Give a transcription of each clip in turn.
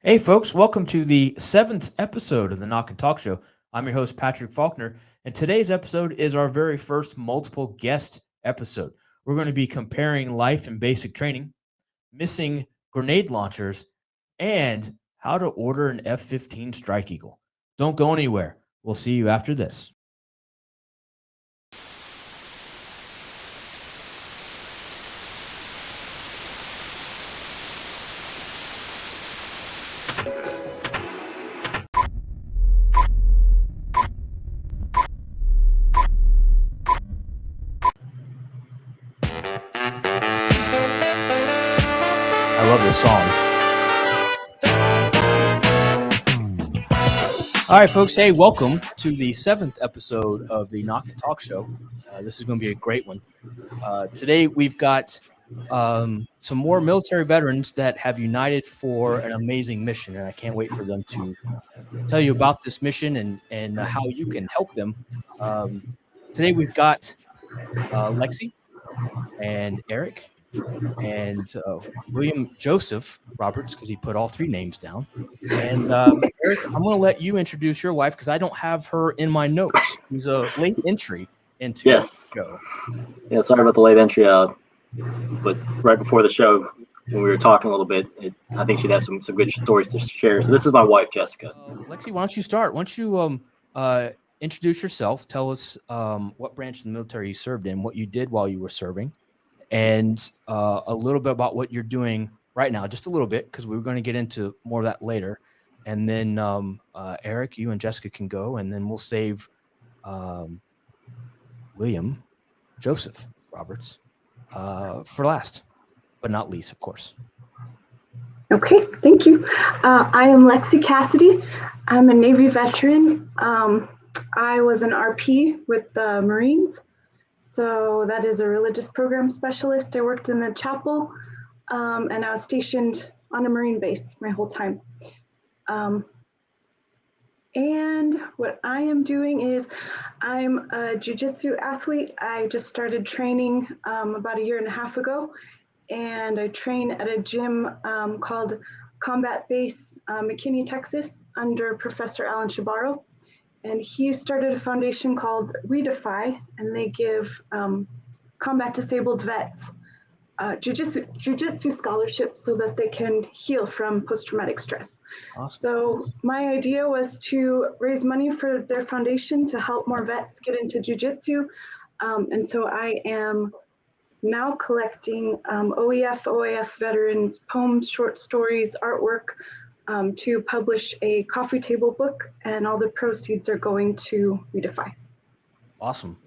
Hey, folks, welcome to the seventh episode of the Knock and Talk Show. I'm your host, Patrick Faulkner, and today's episode is our very first multiple guest episode. We're going to be comparing life and basic training, missing grenade launchers, and how to order an F 15 Strike Eagle. Don't go anywhere. We'll see you after this. I love this song. All right, folks. Hey, welcome to the seventh episode of the Knock and Talk Show. This is going to be a great one. Today, we've got some more military veterans that have united for an amazing mission, and I can't wait for them to tell you about this mission and how you can help them. Today, we've got Lexi and Eric and William Joseph Roberts, because he put all three names down. And Eric, I'm going to let you introduce your wife because I don't have her in my notes. She's a late entry into the show. Yeah, sorry about the late entry. But right before the show, when we were talking a little bit, I think she'd have some good stories to share. So this is my wife, Jessica. Lexi, why don't you start? Why don't you introduce yourself? Tell us what branch of the military you served in, what you did while you were serving, and a little bit about what you're doing right now, just a little bit, because we're going to get into more of that later. And then Eric, you and Jessica can go, and then we'll save William Joseph Roberts for last, but not least, of course. Okay, thank you. I am Lexi Cassidy. I'm a Navy veteran. I was an RP with the Marines. So that is a religious program specialist. I worked in the chapel, and I was stationed on a Marine base my whole time. And what I am doing is I'm a jiu-jitsu athlete. I just started training about a year and a half ago, and I train at a gym called Combat Base, McKinney, Texas, under Professor Alan Shabaro. And he started a foundation called Redefy, and they give combat disabled vets jiu-jitsu scholarships so that they can heal from post-traumatic stress. Awesome. So my idea was to raise money for their foundation to help more vets get into jiu-jitsu. And so I am now collecting OEF veterans' poems, short stories, artwork, to publish a coffee table book, and all the proceeds are going to Redefy. Awesome.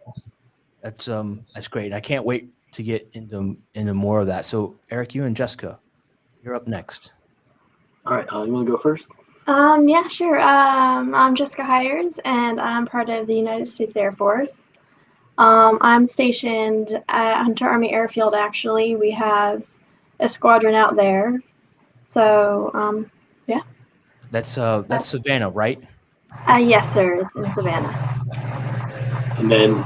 That's great. I can't wait to get into more of that. So Eric, you and Jessica, you're up next. All right, you want to go first? Yeah, sure. I'm Jessica Hires, and I'm part of the United States Air Force. I'm stationed at Hunter Army Airfield. Actually, we have a squadron out there. So, yeah. That's Savannah, right? Yes, sir. It's in Savannah. And then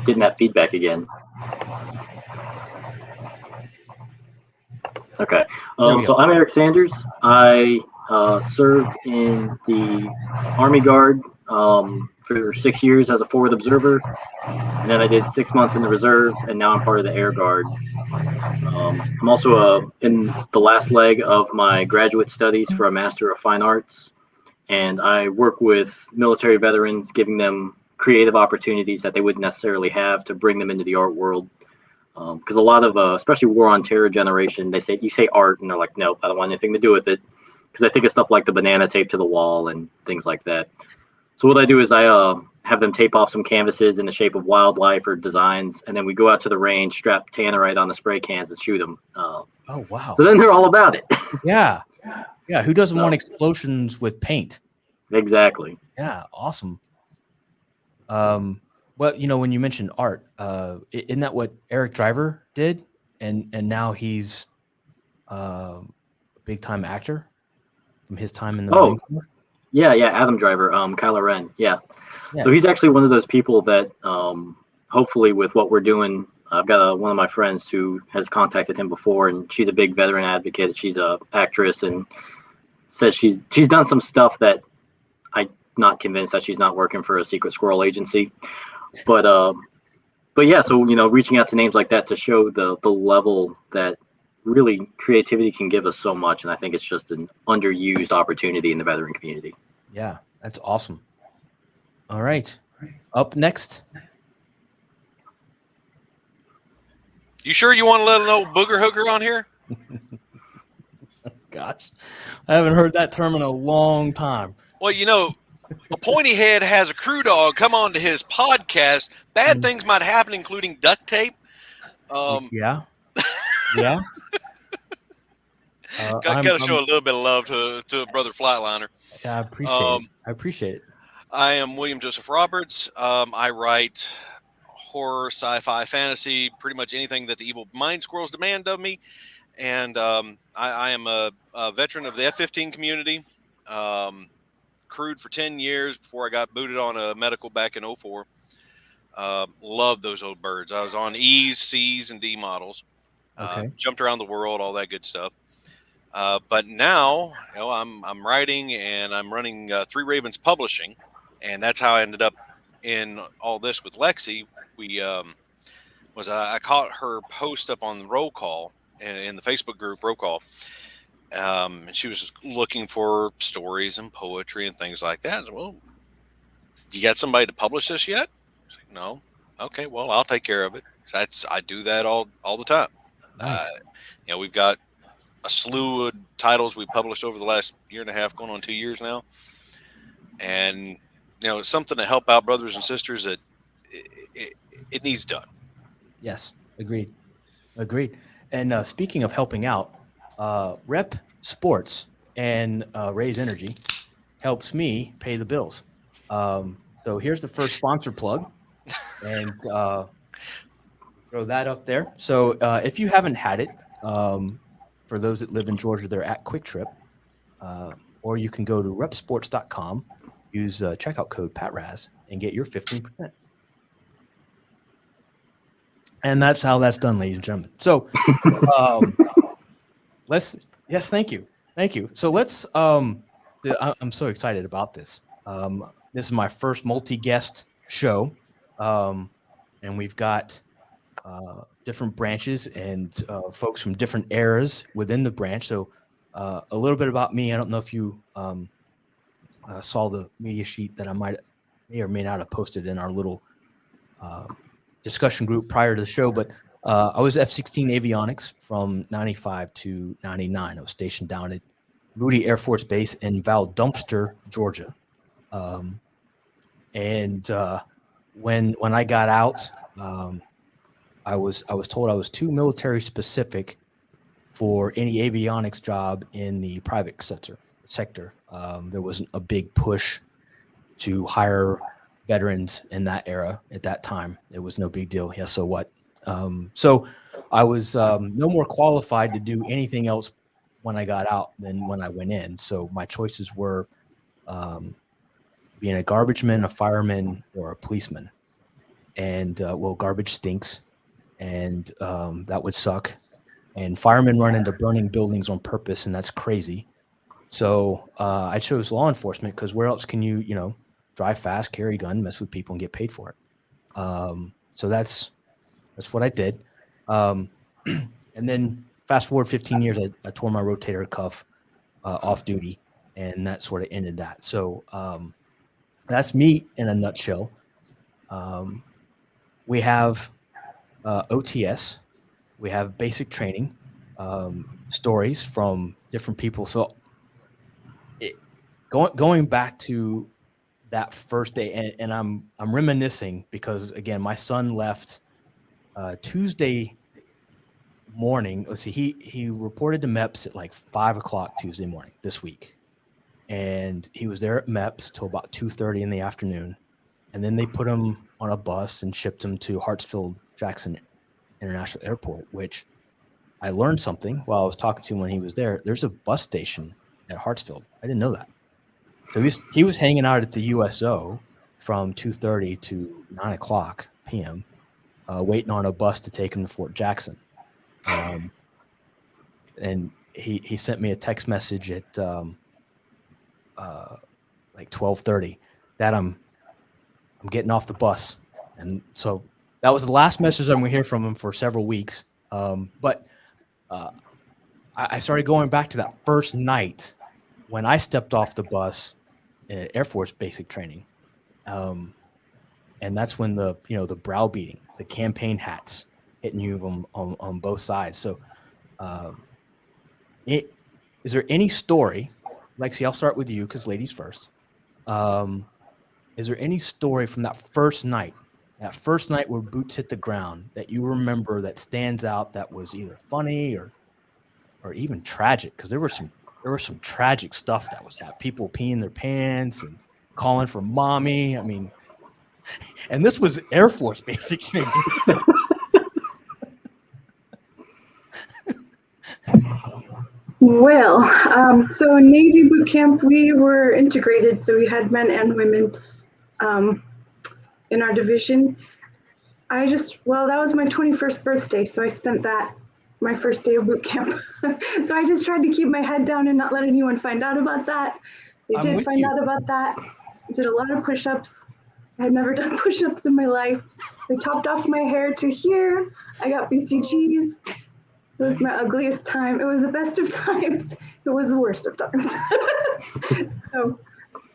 getting that feedback again. Okay. So I'm Eric Sanders. I served in the Army Guard for 6 years as a forward observer, and then I did 6 months in the reserves, and now I'm part of the Air Guard. I'm also in the last leg of my graduate studies for a Master of Fine Arts, and I work with military veterans, giving them creative opportunities that they wouldn't necessarily have to bring them into the art world. Because a lot of, especially War on Terror generation, you say art, and they're like, nope, I don't want anything to do with it. Because I think of stuff like the banana tape to the wall and things like that. So what I do is I have them tape off some canvases in the shape of wildlife or designs, and then we go out to the range, strap tannerite on the spray cans, and shoot them. Oh, wow. So then they're all about it. Yeah. Who doesn't want explosions with paint? Exactly. Yeah, awesome. Well, when you mentioned art, isn't that what Eric Driver did? And now he's a big time actor from his time in the Marine Corps? Yeah, Adam Driver, Kylo Ren. Yeah. So he's actually one of those people that hopefully with what we're doing I've got one of my friends who has contacted him before, and she's a big veteran advocate. She's a actress and says she's done some stuff that I'm not convinced that she's not working for a secret squirrel agency. But yeah, so reaching out to names like that to show the level that really creativity can give us so much, and I think it's just an underused opportunity in the veteran community. Yeah, that's awesome. All right, up next. You sure you want to let an old booger hooker on here? Gosh, I haven't heard that term in a long time. Well, a pointy head has a crew dog come on to his podcast. Bad things might happen, including duct tape. Yeah. Got to show a little bit of love to Brother Flatliner. I appreciate it. I am William Joseph Roberts. I write horror, sci-fi, fantasy, pretty much anything that the evil mind squirrels demand of me. And I am a veteran of the F-15 community. Crewed for 10 years before I got booted on a medical back in 2004. Loved those old birds. I was on E's, C's, and D models. Okay. Jumped around the world, all that good stuff. But now, I'm writing and I'm running Three Ravens Publishing, and that's how I ended up in all this with Lexi. I caught her post up on the roll call in the Facebook group roll call. And she was looking for stories and poetry and things like that. Said, well, you got somebody to publish this yet? I was like, no. Okay, well, I'll take care of it. I do that all the time. Nice. We've got a slew of titles we published over the last year and a half, going on 2 years now. And, it's something to help out brothers and sisters that it needs done. Yes, agreed. And speaking of helping out, Rep Sports and Raise Energy helps me pay the bills. So here's the first sponsor plug, and throw that up there. So if you haven't had it, for those that live in Georgia, they're at Quick Trip, or you can go to repsports.com, use checkout code PATRAZ, and get your 15%. And that's how that's done, ladies and gentlemen. So thank you. So let's I'm so excited about this. This is my first multi-guest show, and we've got different branches and folks from different eras within the branch. So a little bit about me. I don't know if you saw the media sheet that I may or may not have posted in our little discussion group prior to the show, but I was F-16 avionics from 95 to 99. I was stationed down at Moody Air Force Base in Val Dumpster, Georgia. And when I got out, I was told I was too military specific for any avionics job in the private sector. There wasn't a big push to hire veterans in that era at that time. It was no big deal. Yeah, so what? So I was no more qualified to do anything else when I got out than when I went in. So my choices were being a garbage man, a fireman, or a policeman. And garbage stinks, and that would suck. And firemen run into burning buildings on purpose, and that's crazy. So I chose law enforcement because where else can you, drive fast, carry a gun, mess with people, and get paid for it? So that's what I did. And then fast forward 15 years, I tore my rotator cuff off duty, and that sort of ended that. So that's me in a nutshell. We have OTS. We have basic training, stories from different people. So going back to that first day, and I'm reminiscing because, again, my son left Tuesday morning. Let's see, he reported to MEPS at like 5 o'clock Tuesday morning this week. And he was there at MEPS till about 2:30 in the afternoon. And then they put him on a bus and shipped him to Hartsfield-Jackson International Airport, which I learned something while I was talking to him when he was there. There's a bus station at Hartsfield. I didn't know that. So he was hanging out at the USO from 2:30 to 9 o'clock p.m. waiting on a bus to take him to Fort Jackson. And he sent me a text message at like 12:30 that I'm getting off the bus. And so that was the last message I'm going to hear from him for several weeks. But I started going back to that first night when I stepped off the bus at Air Force basic training. And that's when the browbeating, the campaign hats hitting you on both sides. So is there any story, Lexi, I'll start with you because ladies first. Is there any story from that first night where boots hit the ground that you remember that stands out that was either funny or even tragic? Because there was some tragic stuff that was happening. People peeing their pants and calling for mommy. I mean, and this was Air Force basic training. Well, so in Navy boot camp, we were integrated, so we had men and women in our division. That was my 21st birthday, so I spent my first day of boot camp. So I just tried to keep my head down and not let anyone find out about that. They did find out about that. I did a lot of push-ups. I had never done push-ups in my life. They chopped off my hair to here. I got BCGs. It was my ugliest time. It was the best of times. It was the worst of times. So,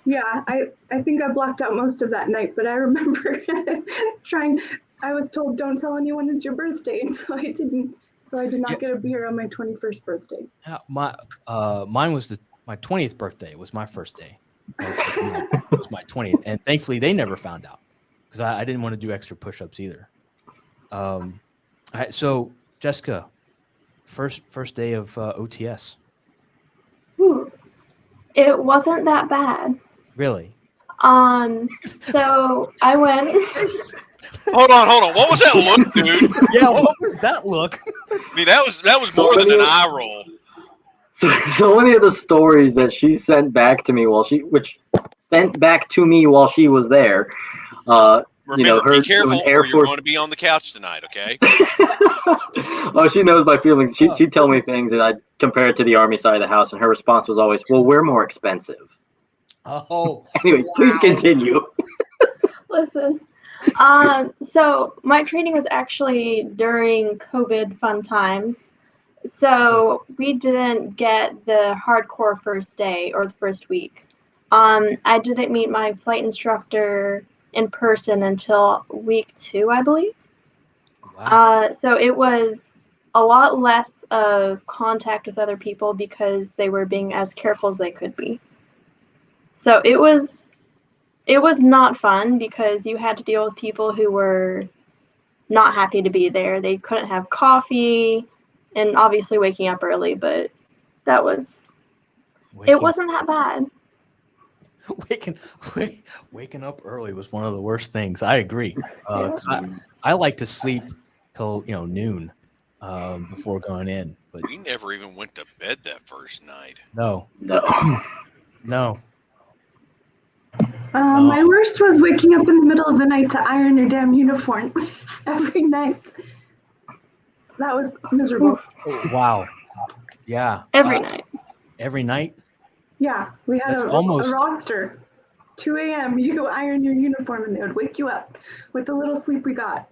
yeah, I think I blocked out most of that night, but I remember I was told, don't tell anyone it's your birthday, and so I didn't. So I did not get a beer on my 21st birthday. Yeah, mine was my 20th birthday. It was my first day. It was my 20th, and thankfully they never found out because I didn't want to do extra push-ups either. So Jessica, first day of OTS. It wasn't that bad. Really? So I went. Hold on. What was that look, dude? Yeah, what was that look? I mean, that was more than an eye roll. So many of the stories that she sent back to me while she was there. Remember, her be careful, Air or you're Force. going to be on the couch tonight. Okay. Oh, she knows my feelings. She'd tell me things, and I'd compare it to the Army side of the house, and her response was always, "Well, we're more expensive." Oh. Anyway, please continue. Listen. So my training was actually during COVID fun times. So we didn't get the hardcore first day or the first week. I didn't meet my flight instructor in person until week 2, I believe. Wow. So it was a lot less of contact with other people because they were being as careful as they could be. So it was not fun because you had to deal with people who were not happy to be there. They couldn't have coffee, and obviously waking up early, but it wasn't that bad. Waking up early was one of the worst things. I agree. I like to sleep till noon before going in. But We never even went to bed that first night. No. My worst was waking up in the middle of the night to iron your damn uniform every night. That was miserable. Oh, wow. Yeah. Every night. Every night? Yeah, we had a roster. 2 a.m. you iron your uniform and they would wake you up with the little sleep we got.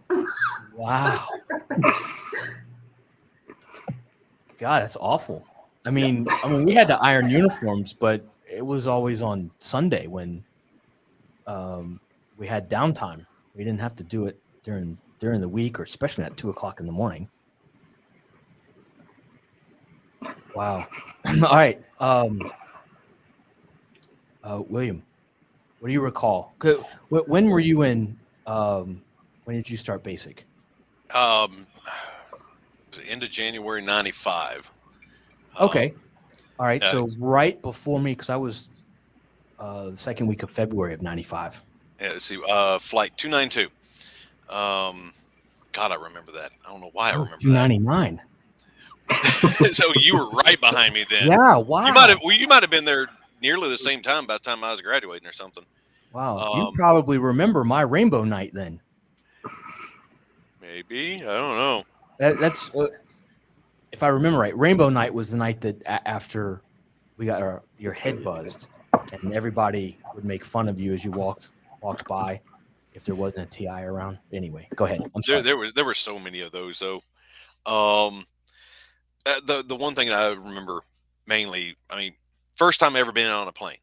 Wow. God, that's awful. I mean, we had to iron uniforms, but it was always on Sunday when we had downtime. We didn't have to do it during the week, or especially at 2:00 in the morning. Wow. All right. William, what do you recall? When were you in? When did you start basic? End of January '95. Okay. All right. So right before me, because I was the second week of February of '95. Yeah. Let's see. Flight 292. God, I remember that. I don't know why I remember 299. that. So you were right behind me then. Yeah. Wow. You might have been there nearly the same time by the time I was graduating or something. Wow. You probably remember my rainbow night then. Yeah. Maybe. I don't know. That's if I remember right. Rainbow Night was the night that after we got your head buzzed, and everybody would make fun of you as you walked by if there wasn't a TI around. Anyway, go ahead. I'm sorry. There were so many of those though. Um, the one thing that I remember mainly, I mean, first time ever been on a plane.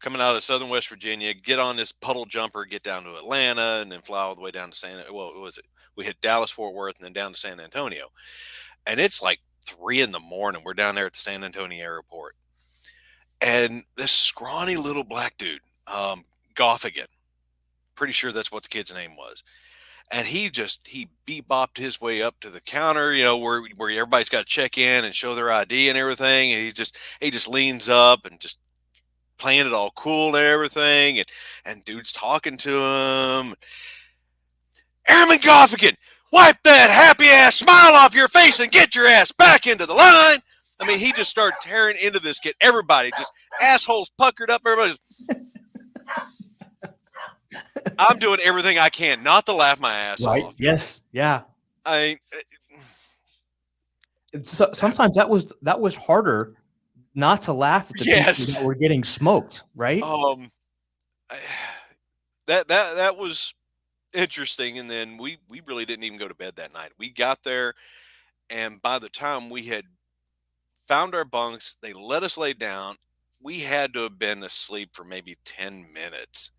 Coming out of Southern West Virginia, get on this puddle jumper, get down to Atlanta, and then fly all the way down to what was it? We hit Dallas, Fort Worth, and then down to San Antonio. And it's like 3 a.m. We're down there at the San Antonio airport. And this scrawny little black dude, Goffigan, pretty sure that's what the kid's name was. And he bebopped his way up to the counter, where everybody's got to check in and show their ID and everything. And he just leans up and just playing it all cool and everything. And dude's talking to him. Airman Goffigan, wipe that happy ass smile off your face and get your ass back into the line. I mean, he just started tearing into this kid. Everybody just assholes puckered up. Everybody's. I'm doing everything I can not to laugh my ass off. Yes. Yeah. Sometimes that was harder not to laugh at the people that were getting smoked, right? That was interesting. And then we really didn't even go to bed that night. We got there, and by the time we had found our bunks, they let us lay down. We had to have been asleep for maybe 10 minutes.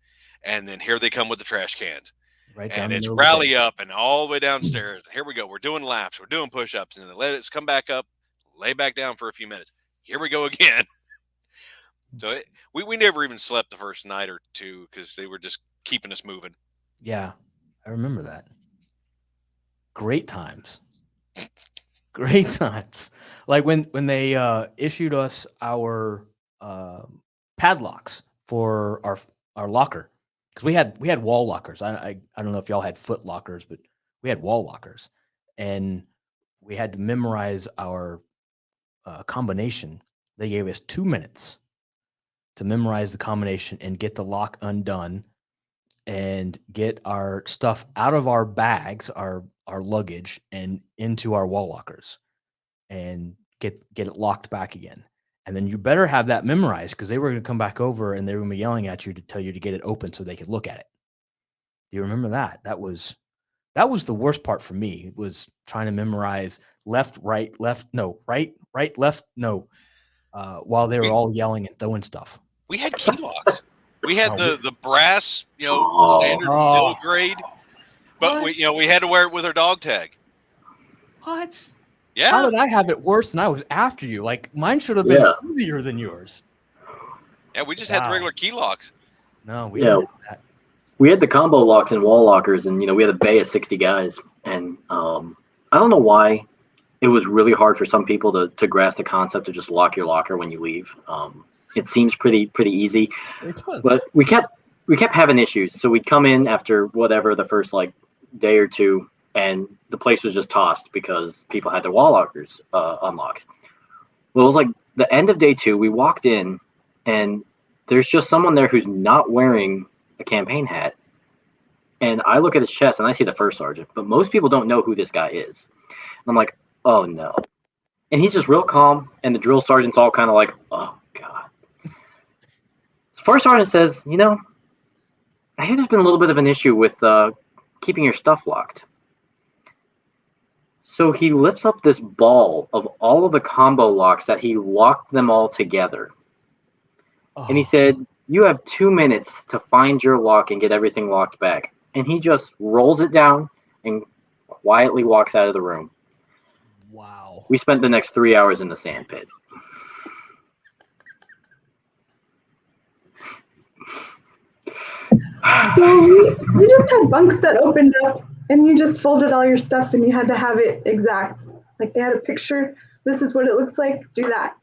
And then here they come with the trash cans. Right and it's rally up and all the way downstairs. Here we go. We're doing laps. We're doing push-ups. And then they let us come back up, lay back down for a few minutes. Here we go again. So we never even slept the first night or two because they were just keeping us moving. Yeah, I remember that. Great times. Great times. Like when they issued us our padlocks for our locker. Because we had wall lockers. I don't know if y'all had foot lockers, but we had wall lockers, and we had to memorize our combination. They gave us 2 minutes to memorize the combination and get the lock undone, and get our stuff out of our bags, our luggage, and into our wall lockers, and get it locked back again. And then you better have that memorized because they were going to come back over and they were going to be yelling at you to tell you to get it open so they could look at it. Do you remember that? That was the worst part for me, was trying to memorize left, right, left, no, right, left, no, while they were all yelling and throwing stuff. We had key locks. We had the brass, the standard middle grade, but we had to wear it with our dog tag. What? Yeah. How did I have it worse? And I was after you. Like, mine should have been easier than yours. Yeah, we just had the regular key locks. No, we didn't have that. We had the combo locks and wall lockers, and we had a bay of 60 guys. And I don't know why it was really hard for some people to grasp the concept of just lock your locker when you leave. It seems pretty easy. It does. But we kept having issues. So we'd come in after whatever the first day or two, and the place was just tossed because people had their wall lockers unlocked. Well, it was the end of day 2. We walked in, and there's just someone there who's not wearing a campaign hat. And I look at his chest, and I see the first sergeant. But most people don't know who this guy is. And I'm like, oh, no. And he's just real calm, and the drill sergeant's all kind of like, oh, God. First sergeant says, I hear there's been a little bit of an issue with keeping your stuff locked. So he lifts up this ball of all of the combo locks that he locked them all together. Oh. And he said, you have 2 minutes to find your lock and get everything locked back. And he just rolls it down and quietly walks out of the room. Wow. We spent the next 3 hours in the sand pit. So we just had bunks that opened up, and you just folded all your stuff, and you had to have it exact. Like, they had a picture. This is what it looks like. Do that.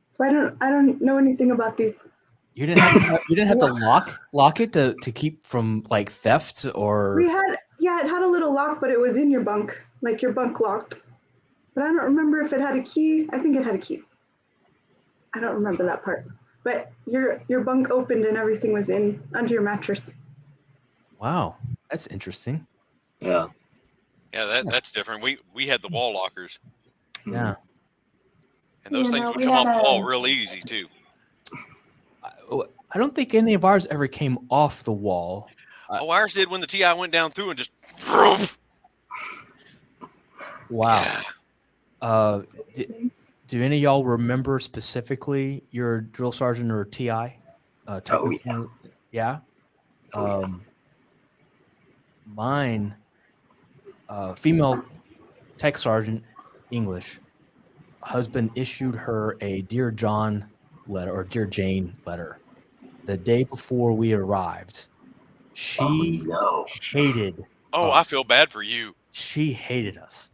So I don't know anything about these. You didn't have to lock it to keep from theft or. We had it had a little lock, but it was in your bunk, like your bunk locked. But I don't remember if it had a key. I think it had a key. I don't remember that part. But your bunk opened and everything was in under your mattress. Wow, that's interesting. Yeah, Yeah, Yes. that's different. We had the wall lockers, Yeah. and those Yeah, things no, would we come off had the wall a- real easy too. I don't think any of ours ever came off the wall. Oh, ours did when the TI went down through and just. Wow. Yeah. Do any of y'all remember specifically your drill sergeant or TI? Technical, yeah. Mine, female tech sergeant, English. Husband issued her a Dear John letter or Dear Jane letter the day before we arrived. She hated Oh, us. I feel bad for you. She hated us.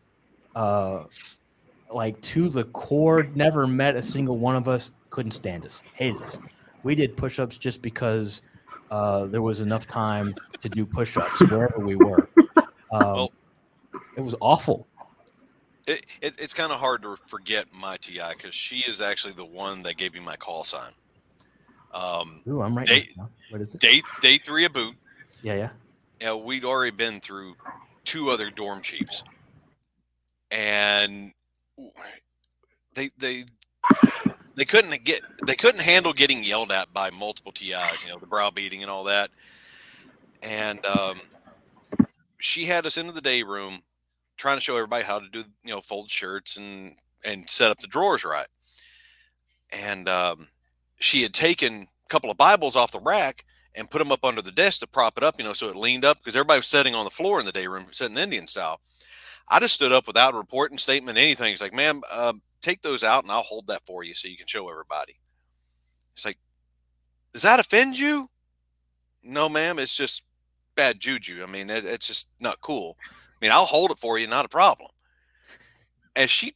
Like to the core, never met a single one of us, couldn't stand us, hated us. We did push-ups just because there was enough time to do push-ups wherever we were. Well, it was awful. It's kind of hard to forget my TI because she is actually the one that gave me my call sign. Ooh, I'm writing this down. What is it? Day 3 of boot. Yeah. Yeah, we'd already been through 2 other dorm chiefs, and they couldn't handle getting yelled at by multiple TIs. The browbeating and all that. And she had us into the day room, trying to show everybody how to do fold shirts and set up the drawers right. And she had taken a couple of Bibles off the rack and put them up under the desk to prop it up, so it leaned up because everybody was sitting on the floor in the day room, sitting Indian style. I just stood up without a reporting statement, anything. It's like, ma'am, take those out and I'll hold that for you so you can show everybody. It's like, does that offend you? No, ma'am, it's just bad juju. I mean, it's just not cool. I mean, I'll hold it for you, not a problem. And she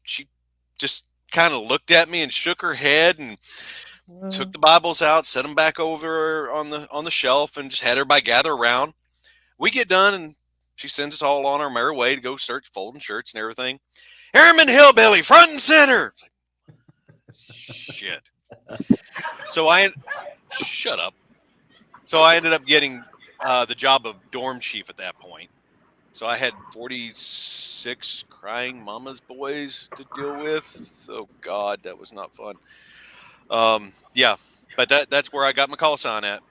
just kind of looked at me and shook her head and took the Bibles out, set them back over on the shelf, and just had everybody gather around. We get done, and she sends us all on our merry way to go start folding shirts and everything. Airman Hillbilly, front and center. It's like, shit. So shut up. So I ended up getting the job of dorm chief at that point. So I had 46 crying mama's boys to deal with. Oh God, that was not fun. Yeah, but that's where I got my call sign at.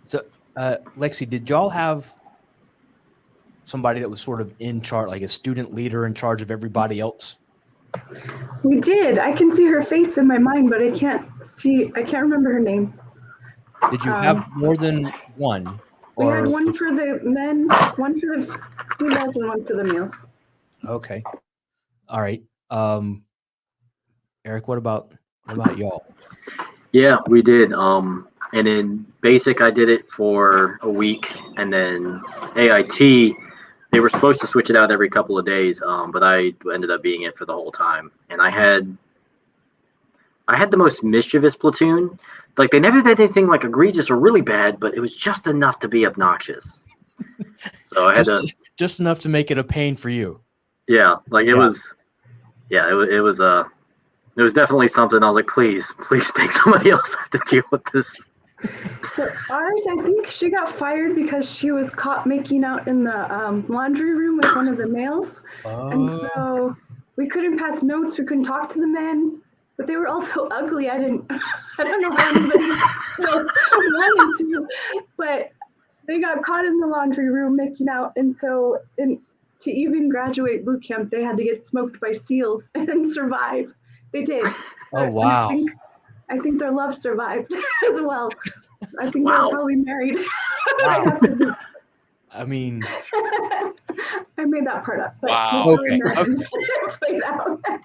So, Lexi, did y'all have somebody that was sort of in charge, like a student leader in charge of everybody else? We did. I can see her face in my mind, but I can't remember her name. Did you have more than one? We had one for the men, one for the females, and one for the males. Okay. All right. Eric, what about y'all? Yeah, we did. And in basic, I did it for a week, and then AIT, they were supposed to switch it out every couple of days, but I ended up being it for the whole time. And I had the most mischievous platoon. Like, they never did anything like egregious or really bad, but it was just enough to be obnoxious. So I had just enough to make it a pain for you. Yeah, like it was. Yeah, it was definitely something. I was like, please make somebody else have to deal with this. So ours, I think she got fired because she was caught making out in the laundry room with one of the males. And so we couldn't pass notes, we couldn't talk to the men, but they were also ugly. I don't know how anybody wanted to, but they got caught in the laundry room making out. And so to even graduate boot camp, they had to get smoked by SEALs and survive. They did. Oh, wow. I think their love survived as well. I think they were probably married. Wow. I mean, I made that part up. But wow. Okay.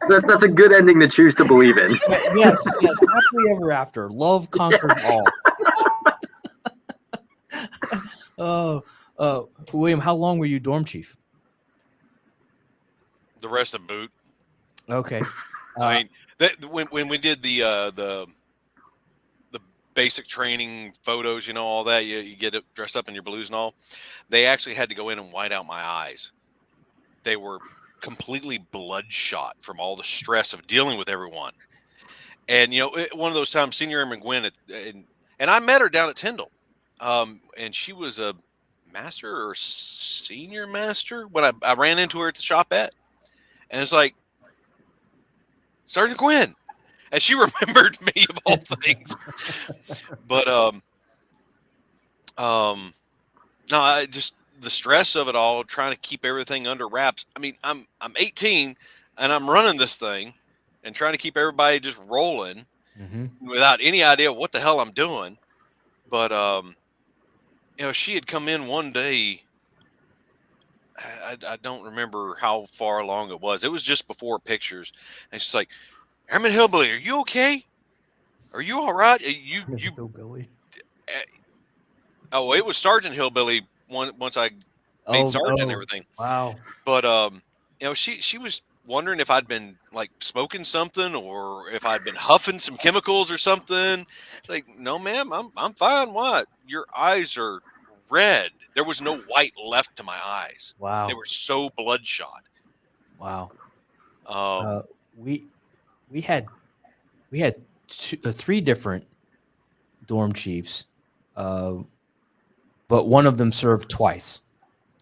That's a good ending to choose to believe in. Yes. Happily ever after. Love conquers all. William, how long were you dorm chief? The rest of boot. Okay. I mean, when we did the basic training photos, all that, you get dressed up in your blues and all, they actually had to go in and white out my eyes. They were completely bloodshot from all the stress of dealing with everyone. And, one of those times, Senior Airman Gwen, and I met her down at Tyndall. And she was a master or senior master when I ran into her at the shopette, and it's like, Sergeant Quinn, and she remembered me of all things. But no, I just the stress of it all, trying to keep everything under wraps. I mean, I'm 18 and I'm running this thing and trying to keep everybody just rolling without any idea what the hell I'm doing. But she had come in one day. I don't remember how far along it was. It was just before pictures, and she's like, "Airman Hillbilly, are you okay? Are you all right? You Hillbilly. Oh, it was Sergeant Hillbilly once I made sergeant and everything. Wow. But she was wondering if I'd been like smoking something or if I'd been huffing some chemicals or something. It's like, no, ma'am, I'm fine. What? Your eyes are red. There was no white left to my eyes. Wow. They were so bloodshot. Wow. We had 3 different dorm chiefs, but one of them served twice.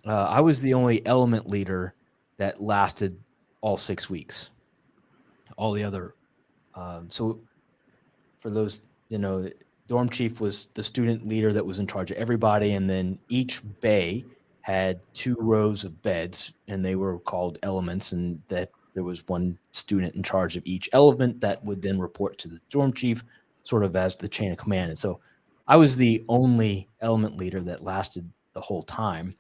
I was the only element leader that lasted all 6 weeks. All the other, so for those, dorm chief was the student leader that was in charge of everybody, and then each bay had 2 rows of beds, and they were called elements, and that there was one student in charge of each element that would then report to the dorm chief, sort of as the chain of command. And so I was the only element leader that lasted the whole time.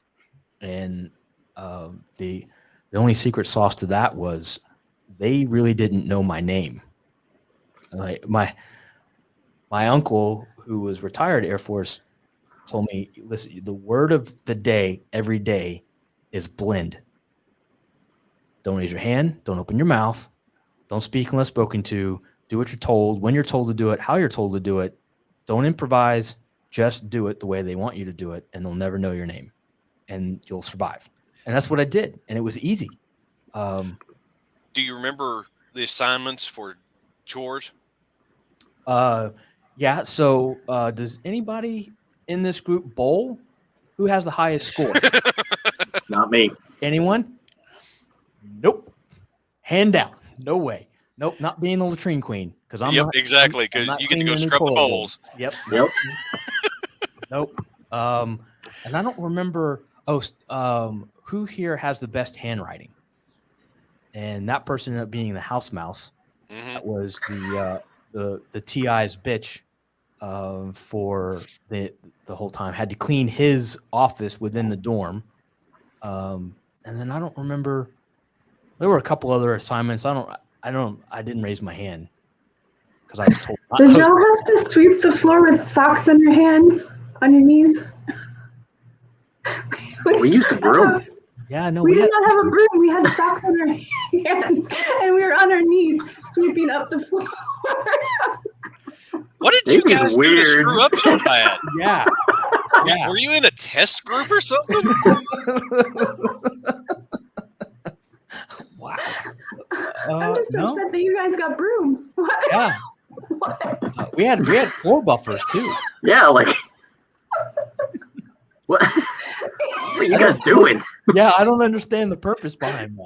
And the only secret sauce to that was they really didn't know my name. Like my uncle, who was retired Air Force, told me, listen, the word of the day every day is blend. Don't raise your hand. Don't open your mouth. Don't speak unless spoken to. Do what you're told, when you're told to do it, how you're told to do it. Don't improvise. Just do it the way they want you to do it, and they'll never know your name, and you'll survive. And that's what I did, and it was easy. Do you remember the assignments for chores? Yeah. So does anybody in this group bowl? Who has the highest score? Not me. Anyone? Nope. Hand down. No way. Nope. Not being the latrine queen, because I'm not. Exactly. Because you get to go scrub the bowls. Yep. Nope. And I don't remember. Who here has the best handwriting? And that person ended up being the house mouse. Mm-hmm. That was the TI's bitch for the whole time. Had to clean his office within the dorm. And then I don't remember. There were a couple other assignments. I didn't raise my hand because I was told. Did y'all have to sweep the floor with socks on your hands, on your knees? We used a broom. Yeah, no. We did not have a broom. We had socks on our hands, and we were on our knees sweeping up the floor. What did you guys do to screw up so bad? Yeah. Were you in a test group or something? Wow. I'm just upset that you guys got brooms. What? Yeah. What? We had floor buffers too. Yeah, like what? What are you guys doing? Yeah, I don't understand the purpose behind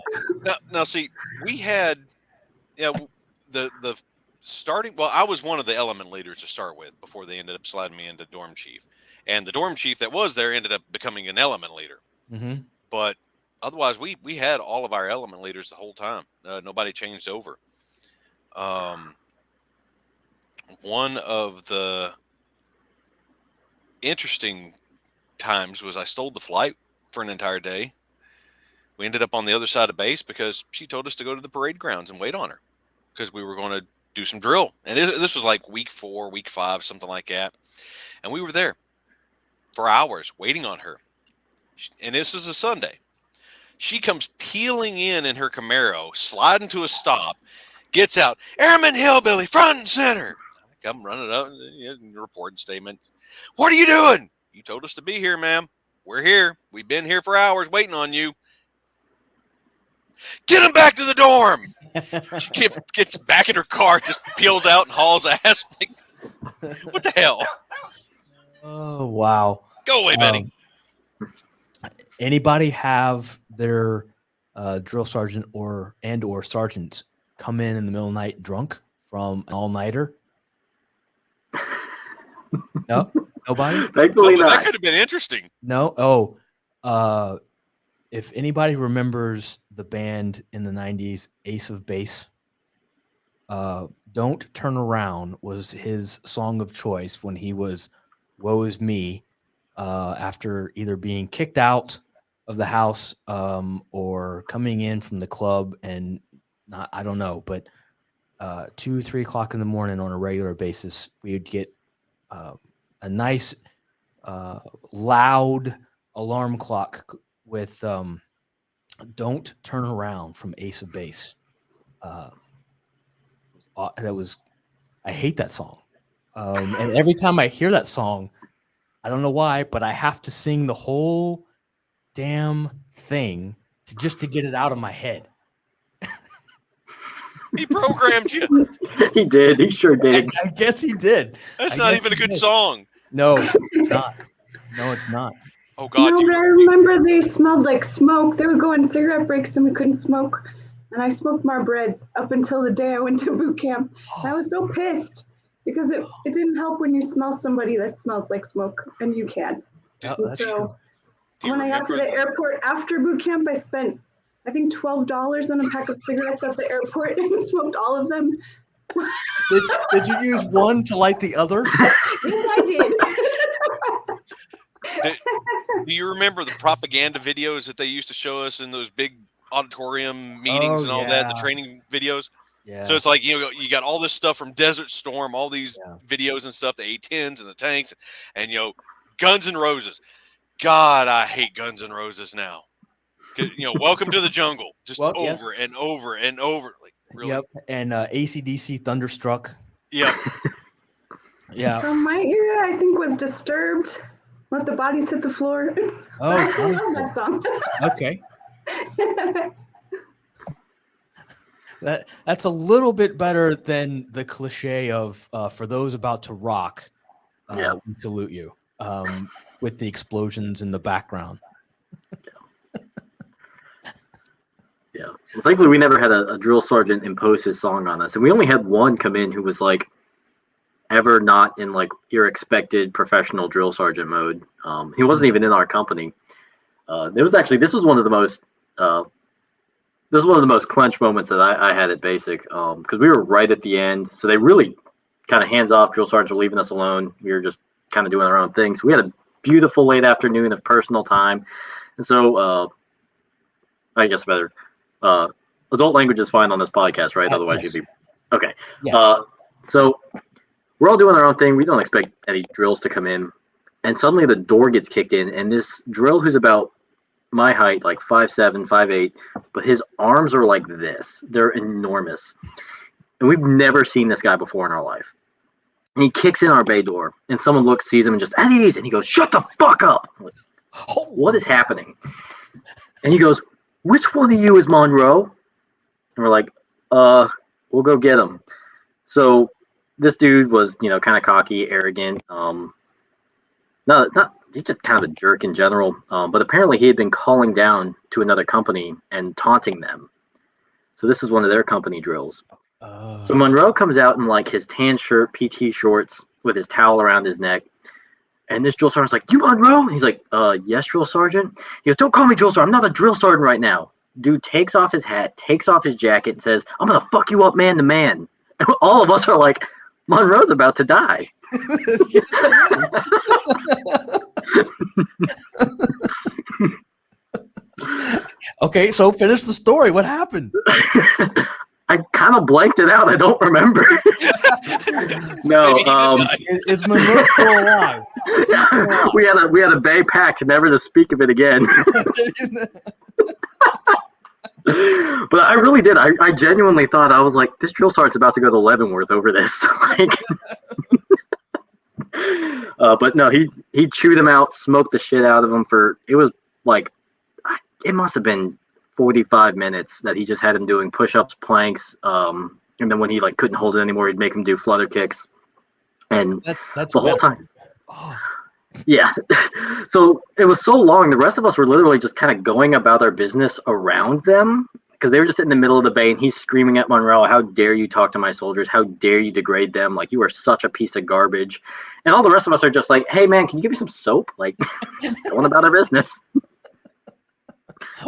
that. Now, see, we had, the starting. Well, I was one of the element leaders to start with before they ended up sliding me into dorm chief, and the dorm chief that was there ended up becoming an element leader. Mm-hmm. But otherwise, we had all of our element leaders the whole time. Nobody changed over. One of the interesting times was I stole the flight for an entire day. We ended up on the other side of base because she told us to go to the parade grounds and wait on her because we were going to do some drill. And this was like week 4, week 5, something like that. And we were there for hours waiting on her. And this is a Sunday. She comes peeling in her Camaro, sliding to a stop, gets out, Airman Hillbilly, front and center. I come running up and reporting statement. What are you doing? You told us to be here, ma'am. We're here. We've been here for hours waiting on you. Get him back to the dorm. She gets back in her car, just peels out and hauls ass. Like, what the hell? Oh, wow. Go away, Betty. Anybody have their drill sergeant or sergeant come in the middle of the night drunk from an all-nighter? No, nobody. Thankfully but that not. could have been interesting. No. Oh, if anybody remembers the band in the '90s, Ace of Base, "Don't Turn Around" was his song of choice when he was "Woe Is Me," after either being kicked out of the house or coming in from the club, and I don't know, but 2-3 o'clock in the morning on a regular basis, we would get a nice loud alarm clock with "Don't Turn Around" from Ace of Base. I hate that song. And every time I hear that song, I don't know why, but I have to sing the whole damn thing just to get it out of my head. He programmed you. He did. He sure did. I guess he did. That's not even a good song. No, it's not. No, it's not. Oh God! No, but I remember they smelled like smoke. They would go on cigarette breaks and we couldn't smoke. And I smoked my breads up until the day I went to boot camp. I was so pissed because it didn't help when you smell somebody that smells like smoke and you can't. Oh, And that's true. so when I got to the airport after boot camp, I spent, I think, $12 on a pack of cigarettes at the airport and smoked all of them. Did you use one to light the other? Yes, I did. Do you remember the propaganda videos that they used to show us in those big auditorium meetings and all that, the training videos? Yeah. So it's like, you got all this stuff from Desert Storm, all these videos and stuff, the A-10s and the tanks, and, Guns N' Roses. God, I hate Guns N' Roses now. Welcome to the Jungle, just over and over and over. Like, really? Yep. And AC/DC Thunderstruck. Yep. Yeah. So my era, I think, was Disturbed. Let the Bodies Hit the Floor. Oh, I still love that song. Okay. That's a little bit better than the cliche of "For those about to rock, we salute you," with the explosions in the background. Yeah. Well, thankfully, we never had a drill sergeant impose his song on us, and we only had one come in who was like ever not in like your expected professional drill sergeant mode. He wasn't even in our company. This was one of the most clench moments that I had at basic, because we were right at the end, so they really kind of hands off. Drill sergeants were leaving us alone. We were just kind of doing our own thing. So we had a beautiful late afternoon of personal time, and so I guess better. Adult language is fine on this podcast, right? Otherwise, yes. you'd be okay. Yeah. So we're all doing our own thing. We don't expect any drills to come in, and suddenly the door gets kicked in, and this drill, who's about my height, like 5'7", 5'8", but his arms are like this. They're enormous, and we've never seen this guy before in our life. And he kicks in our bay door, and someone sees him, and just at ease, and he goes, "Shut the fuck up!" I'm like, what is happening? And he goes, "Which one of you is Monroe?" And we're like, we'll go get him. So this dude was, kind of cocky, arrogant. He's just kind of a jerk in general. But apparently he had been calling down to another company and taunting them. So this is one of their company drills. So Monroe comes out in like his tan shirt, PT shorts, with his towel around his neck. And this drill sergeant's like, "You Monroe?" And he's like, "Yes, drill sergeant." He goes, "Don't call me drill sergeant. I'm not a drill sergeant right now." Dude takes off his hat, takes off his jacket, and says, "I'm going to fuck you up man to man." And all of us are like, Monroe's about to die. Okay, so finish the story. What happened? I kind of blanked it out. I don't remember. No. Is Monroe still alive? We had a bay pact never to speak of it again. But I really did. I genuinely thought, I was like, this drill sergeant's about to go to Leavenworth over this. But no, he chewed him out, smoked the shit out of him it was like, it must have been 45 minutes that he just had him doing push-ups, planks, and then when he like couldn't hold it anymore, he'd make him do flutter kicks, and that's the whole time. Oh. Yeah. So it was so long. The rest of us were literally just kind of going about our business around them because they were just in the middle of the bay, and he's screaming at Monroe, "How dare you talk to my soldiers? How dare you degrade them? Like, you are such a piece of garbage." And all the rest of us are just like, "Hey, man, can you give me some soap?" Like, going about our business.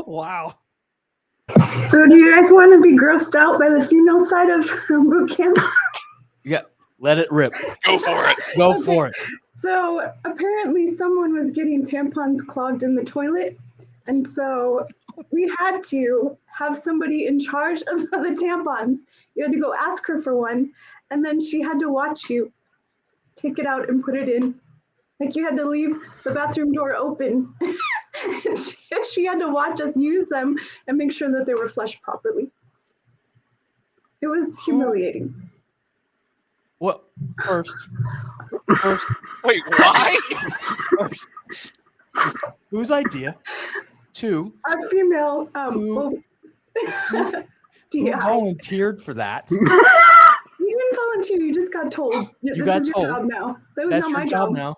Wow. So do you guys want to be grossed out by the female side of boot camp? Yeah, let it rip. Go for it. Go Okay. for it. So apparently someone was getting tampons clogged in the toilet. And so we had to have somebody in charge of the tampons. You had to go ask her for one. And then she had to watch you take it out and put it in. Like, you had to leave the bathroom door open. And she had to watch us use them and make sure that they were flushed properly. It was humiliating. What? First, Wait, why? first. Whose idea? Two, A female, who DI. volunteered for that? You didn't volunteer, you just got told. You This got is your told. job now. That was That's not your my job job. now.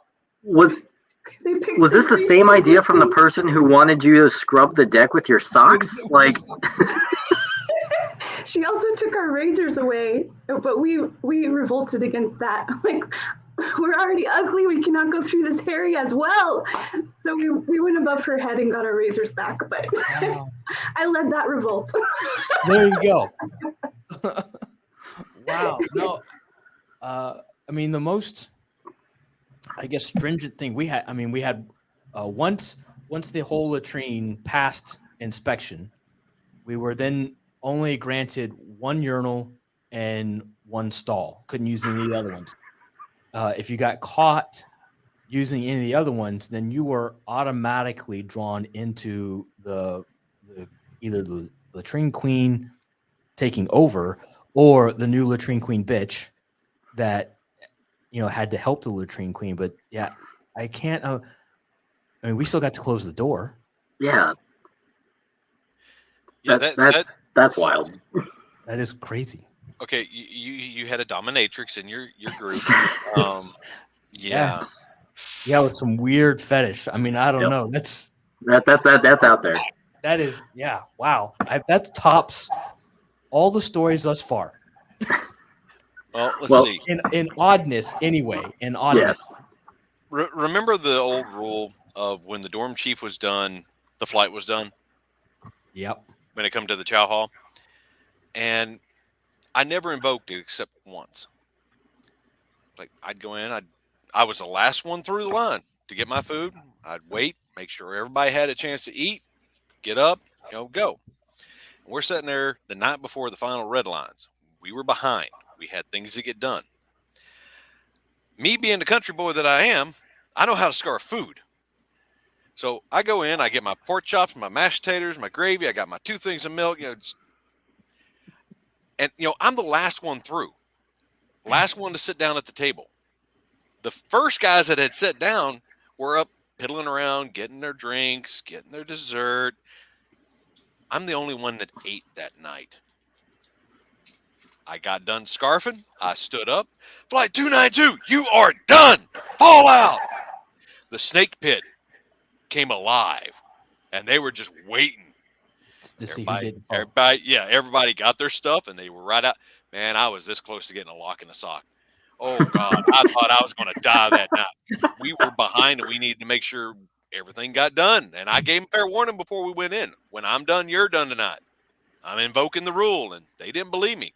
They picked Was this the somebody- same idea from the person who wanted you to scrub the deck with your socks? Like, She also took our razors away, but we revolted against that. Like, we're already ugly, we cannot go through this area as well. So we went above her head and got our razors back, but Wow. I led that revolt. There you go. Wow. No. I mean, the most, I guess, stringent thing we had. I mean, we had once the whole latrine passed inspection, we were then only granted one urinal and one stall. Couldn't use any of the other ones. If you got caught using any of the other ones, then you were automatically drawn into the either the latrine queen taking over or the new latrine queen bitch that had to help the latrine queen. But yeah, I can't. I mean, we still got to close the door. yeah, Yeah, that's wild. That is crazy. okay. You had a dominatrix in your group. Yeah. Yes. Yeah, with some weird fetish. I mean, I don't Yep. know. That's out there. that is wow. That tops all the stories thus far. Well, let's Well, see. In oddness, anyway. In oddness. Yes. Remember the old rule of when the dorm chief was done, the flight was done Yep. when it come to the chow hall, and I never invoked it except once. Like, I'd go in, I was the last one through the line to get my food. I'd wait, make sure everybody had a chance to eat, get up, go. We're sitting there the night before the final red lines. We were behind. We had things to get done. Me being the country boy that I am, I know how to scarf food. So I go in, I get my pork chops, my mashed potatoes, my gravy. I got my 2 things of milk, and I'm the last one through, last one to sit down at the table. The first guys that had sat down were up piddling around, getting their drinks, getting their dessert. I'm the only one that ate that night. I got done scarfing. I stood up. Flight 292, you are done. Fall out. The snake pit came alive, and they were just waiting. To see who didn't fall. Everybody got their stuff, and they were right out. Man, I was this close to getting a lock in the sock. Oh, God, I thought I was going to die that night. We were behind, and we needed to make sure everything got done. And I gave them fair warning before we went in. When I'm done, you're done tonight. I'm invoking the rule, and they didn't believe me.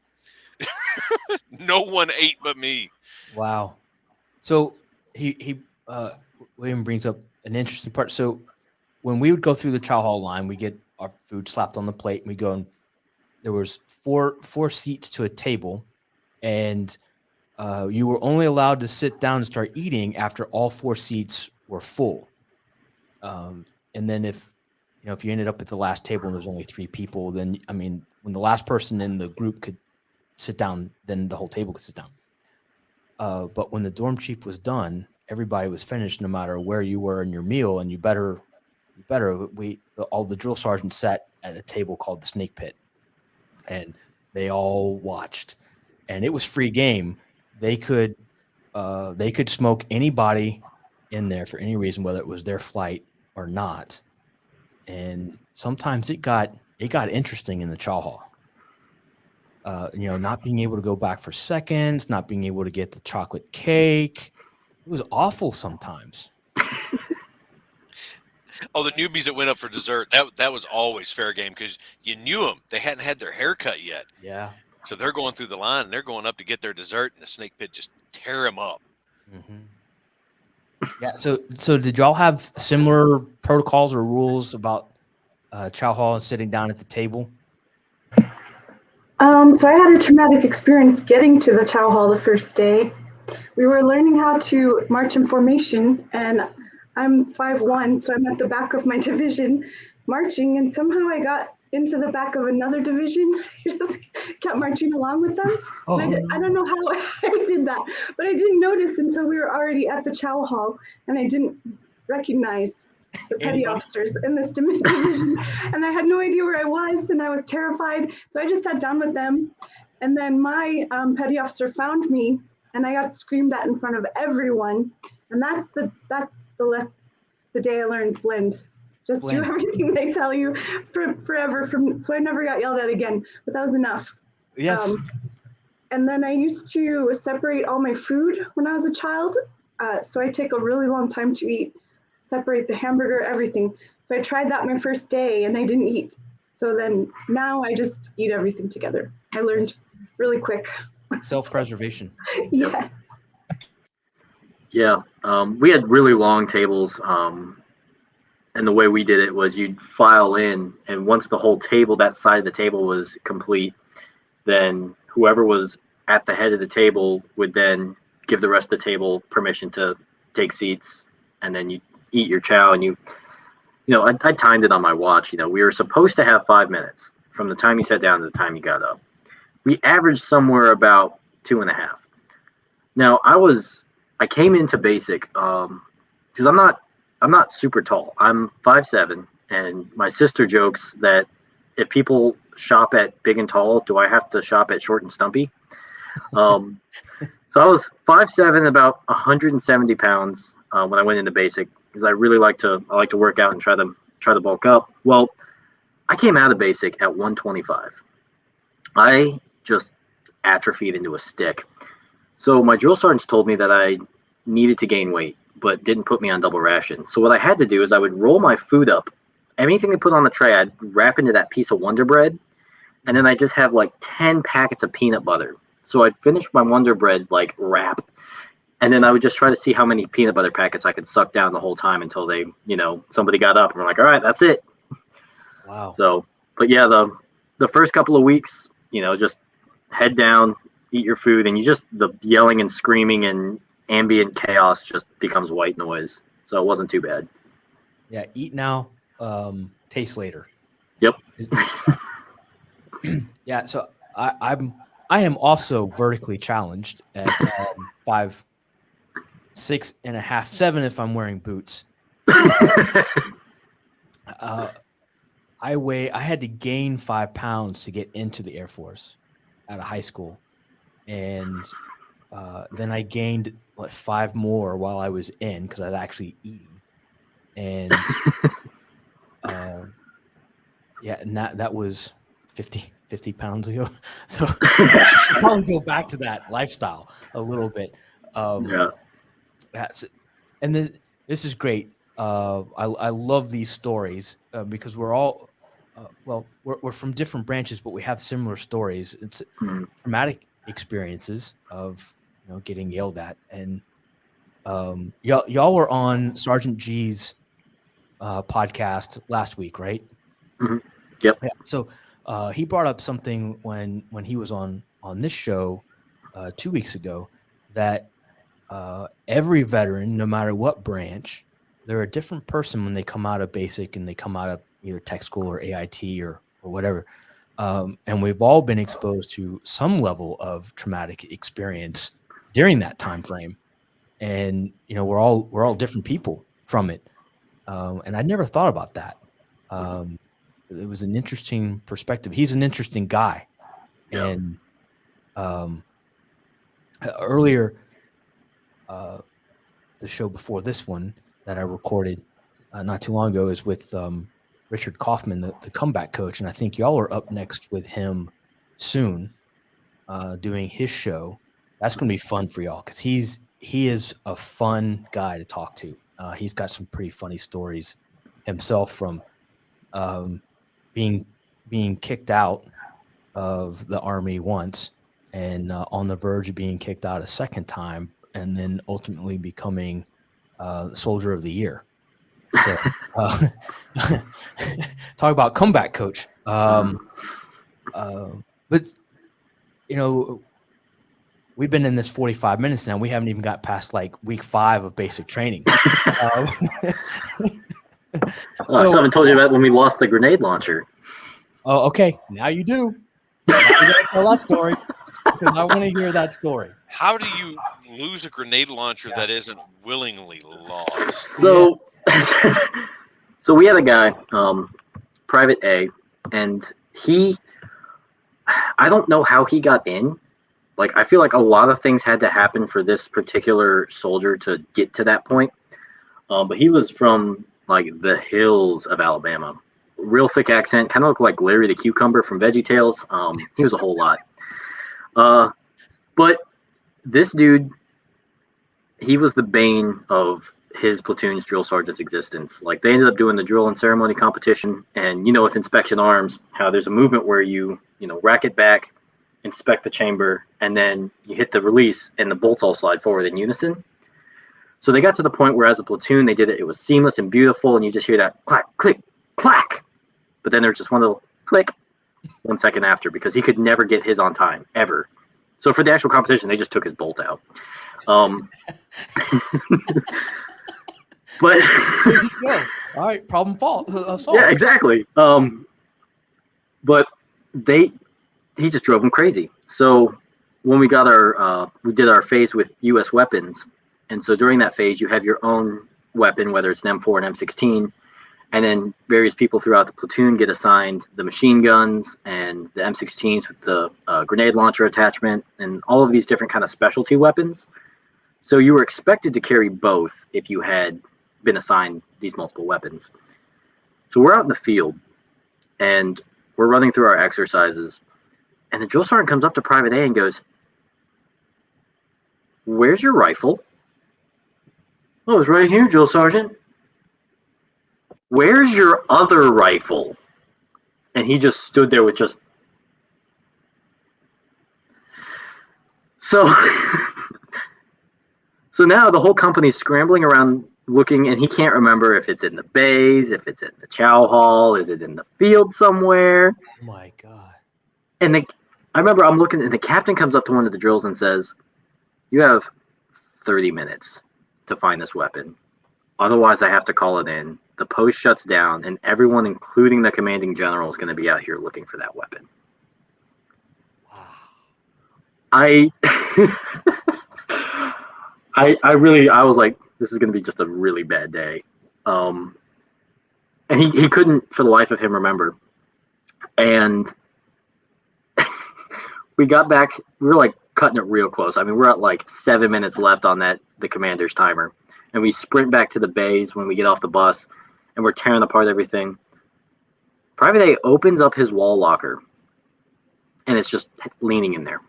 No one ate but me. Wow. So William brings up an interesting part. So when we would go through the chow hall line, we get our food slapped on the plate, and we go. And there was four seats to a table, and you were only allowed to sit down and start eating after all 4 seats were full. And then if you ended up at the last table and there's only 3 people, then when the last person in the group could sit down, then the whole table could sit down. But when the dorm chief was done, everybody was finished, no matter where you were in your meal, and all the drill sergeants sat at a table called the snake pit, and they all watched, and it was free game. They could smoke anybody in there for any reason, whether it was their flight or not. And sometimes it got interesting in the chow hall. Not being able to go back for seconds, not being able to get the chocolate cake. It was awful sometimes. Oh, the newbies that went up for dessert, that was always fair game because you knew them. They hadn't had their hair cut yet. Yeah. So they're going through the line and they're going up to get their dessert, and the snake pit just tear them up. Mm-hmm. Yeah. So did y'all have similar protocols or rules about chow hall and sitting down at the table? So I had a traumatic experience getting to the chow hall the first day. We were learning how to march in formation, and I'm 5'1", so I'm at the back of my division marching, and somehow I got into the back of another division. I just kept marching along with them. Oh, I don't know how I did that, but I didn't notice until we were already at the chow hall, and I didn't recognize the petty officers in this division, and I had no idea where I was, and I was terrified. So I just sat down with them, and then my petty officer found me, and I got screamed at in front of everyone. And that's the day I learned blend. Just do everything they tell you forever. So I never got yelled at again, but that was enough. Yes. And then I used to separate all my food when I was a child. So I take a really long time to eat, separate the hamburger, everything. So I tried that my first day and I didn't eat. So then now I just eat everything together. I learned really quick. Self-preservation. Yes. Yeah. We had really long tables. And the way we did it was you'd file in, and once the whole table, that side of the table was complete, then whoever was at the head of the table would then give the rest of the table permission to take seats, and then you eat your chow. And I timed it on my watch. We were supposed to have 5 minutes from the time you sat down to the time you got up. We averaged somewhere about 2.5. Now I came into basic because I'm not super tall. I'm 5'7", and my sister jokes that if people shop at big and tall, do I have to shop at short and stumpy? So I was 5'7", about 170 pounds when I went into basic, because I really like to work out and try to bulk up. Well, I came out of basic at 125. I just atrophied into a stick. So my drill sergeants told me that I needed to gain weight, but didn't put me on double ration. So what I had to do is I would roll my food up. Anything they put on the tray, I'd wrap into that piece of Wonder Bread, and then I just have like 10 packets of peanut butter. So I'd finish my Wonder Bread like wrap, and then I would just try to see how many peanut butter packets I could suck down the whole time until they, somebody got up and were like, all right, that's it. Wow. So, but yeah, the first couple of weeks, just head down, eat your food, and the yelling and screaming and ambient chaos just becomes white noise. So it wasn't too bad. Yeah, eat now, taste later. Yep. Yeah, so I am also vertically challenged at 5'6.5", 7 if I'm wearing boots. I had to gain 5 pounds to get into the Air Force out of high school, and then I gained like 5 more while I was in because I'd actually eaten, and and that was 50 pounds ago. So I should probably go back to that lifestyle a little bit. Yeah. And then this is great. I love these stories because we're all we're from different branches, but we have similar stories. It's traumatic experiences of getting yelled at, and y'all were on Sergeant G's podcast last week, right? Mm-hmm. Yep. Yeah. So he brought up something when he was on this show 2 weeks ago, that every veteran, no matter what branch, they're a different person when they come out of basic and they come out of either tech school or AIT or whatever. And we've all been exposed to some level of traumatic experience during that time frame, and we're all different people from it. And I never thought about that. It was an interesting perspective. He's an interesting guy. Yeah. And earlier, the show before this one that I recorded not too long ago is with Richard Kaufman, the comeback coach, and I think y'all are up next with him soon, doing his show. That's going to be fun for y'all because he is a fun guy to talk to. He's got some pretty funny stories himself from being kicked out of the Army once and on the verge of being kicked out a second time, and then ultimately becoming Soldier of the Year. So, talk about comeback coach. But we've been in this 45 minutes now. We haven't even got past like week 5 of basic training. I still haven't told you about when we lost the grenade launcher. Oh, okay. Now you do. Now you gotta tell that story because I want to hear that story. How do you lose a grenade launcher that isn't willingly lost? So, so we had a guy, Private A, and I don't know how he got in. Like, I feel like a lot of things had to happen for this particular soldier to get to that point. But he was from like the hills of Alabama. Real thick accent, kind of looked like Larry the Cucumber from VeggieTales. He was a whole lot. But this dude, he was the bane of his platoon's drill sergeant's existence. Like, they ended up doing the drill and ceremony competition, and with inspection arms, how there's a movement where you rack it back, inspect the chamber, and then you hit the release, and the bolts all slide forward in unison. So they got to the point where, as a platoon, they did it. It was seamless and beautiful, and you just hear that clack, click, clack. But then there's just one little click 1 second after, because he could never get his on time, ever. So for the actual competition, they just took his bolt out. But there you go. All right, problem solved. Yeah, exactly. But he just drove him crazy. So when we got we did our phase with U.S. weapons, and so during that phase, you have your own weapon, whether it's an M4 and M16, and then various people throughout the platoon get assigned the machine guns and the M16s with the grenade launcher attachment and all of these different kind of specialty weapons. So you were expected to carry both if you had been assigned these multiple weapons. So we're out in the field, and we're running through our exercises, and the drill sergeant comes up to Private A and goes, "Where's your rifle?" "Oh, it's right here, drill sergeant." "Where's your other rifle?" And he just stood there with just... So now the whole company's scrambling around looking, and he can't remember if it's in the bays, if it's in the chow hall, is it in the field somewhere? Oh my God. And I remember I'm looking, and the captain comes up to one of the drills and says, "You have 30 minutes to find this weapon. Otherwise, I have to call it in. The post shuts down, and everyone, including the commanding general, is going to be out here looking for that weapon." Wow. I was like, this is going to be just a really bad day. And he couldn't for the life of him remember. And we got back, we were like cutting it real close. I mean, we're at like 7 minutes left on the commander's timer. And we sprint back to the bays when we get off the bus, and we're tearing apart everything. Private A opens up his wall locker, and it's just leaning in there.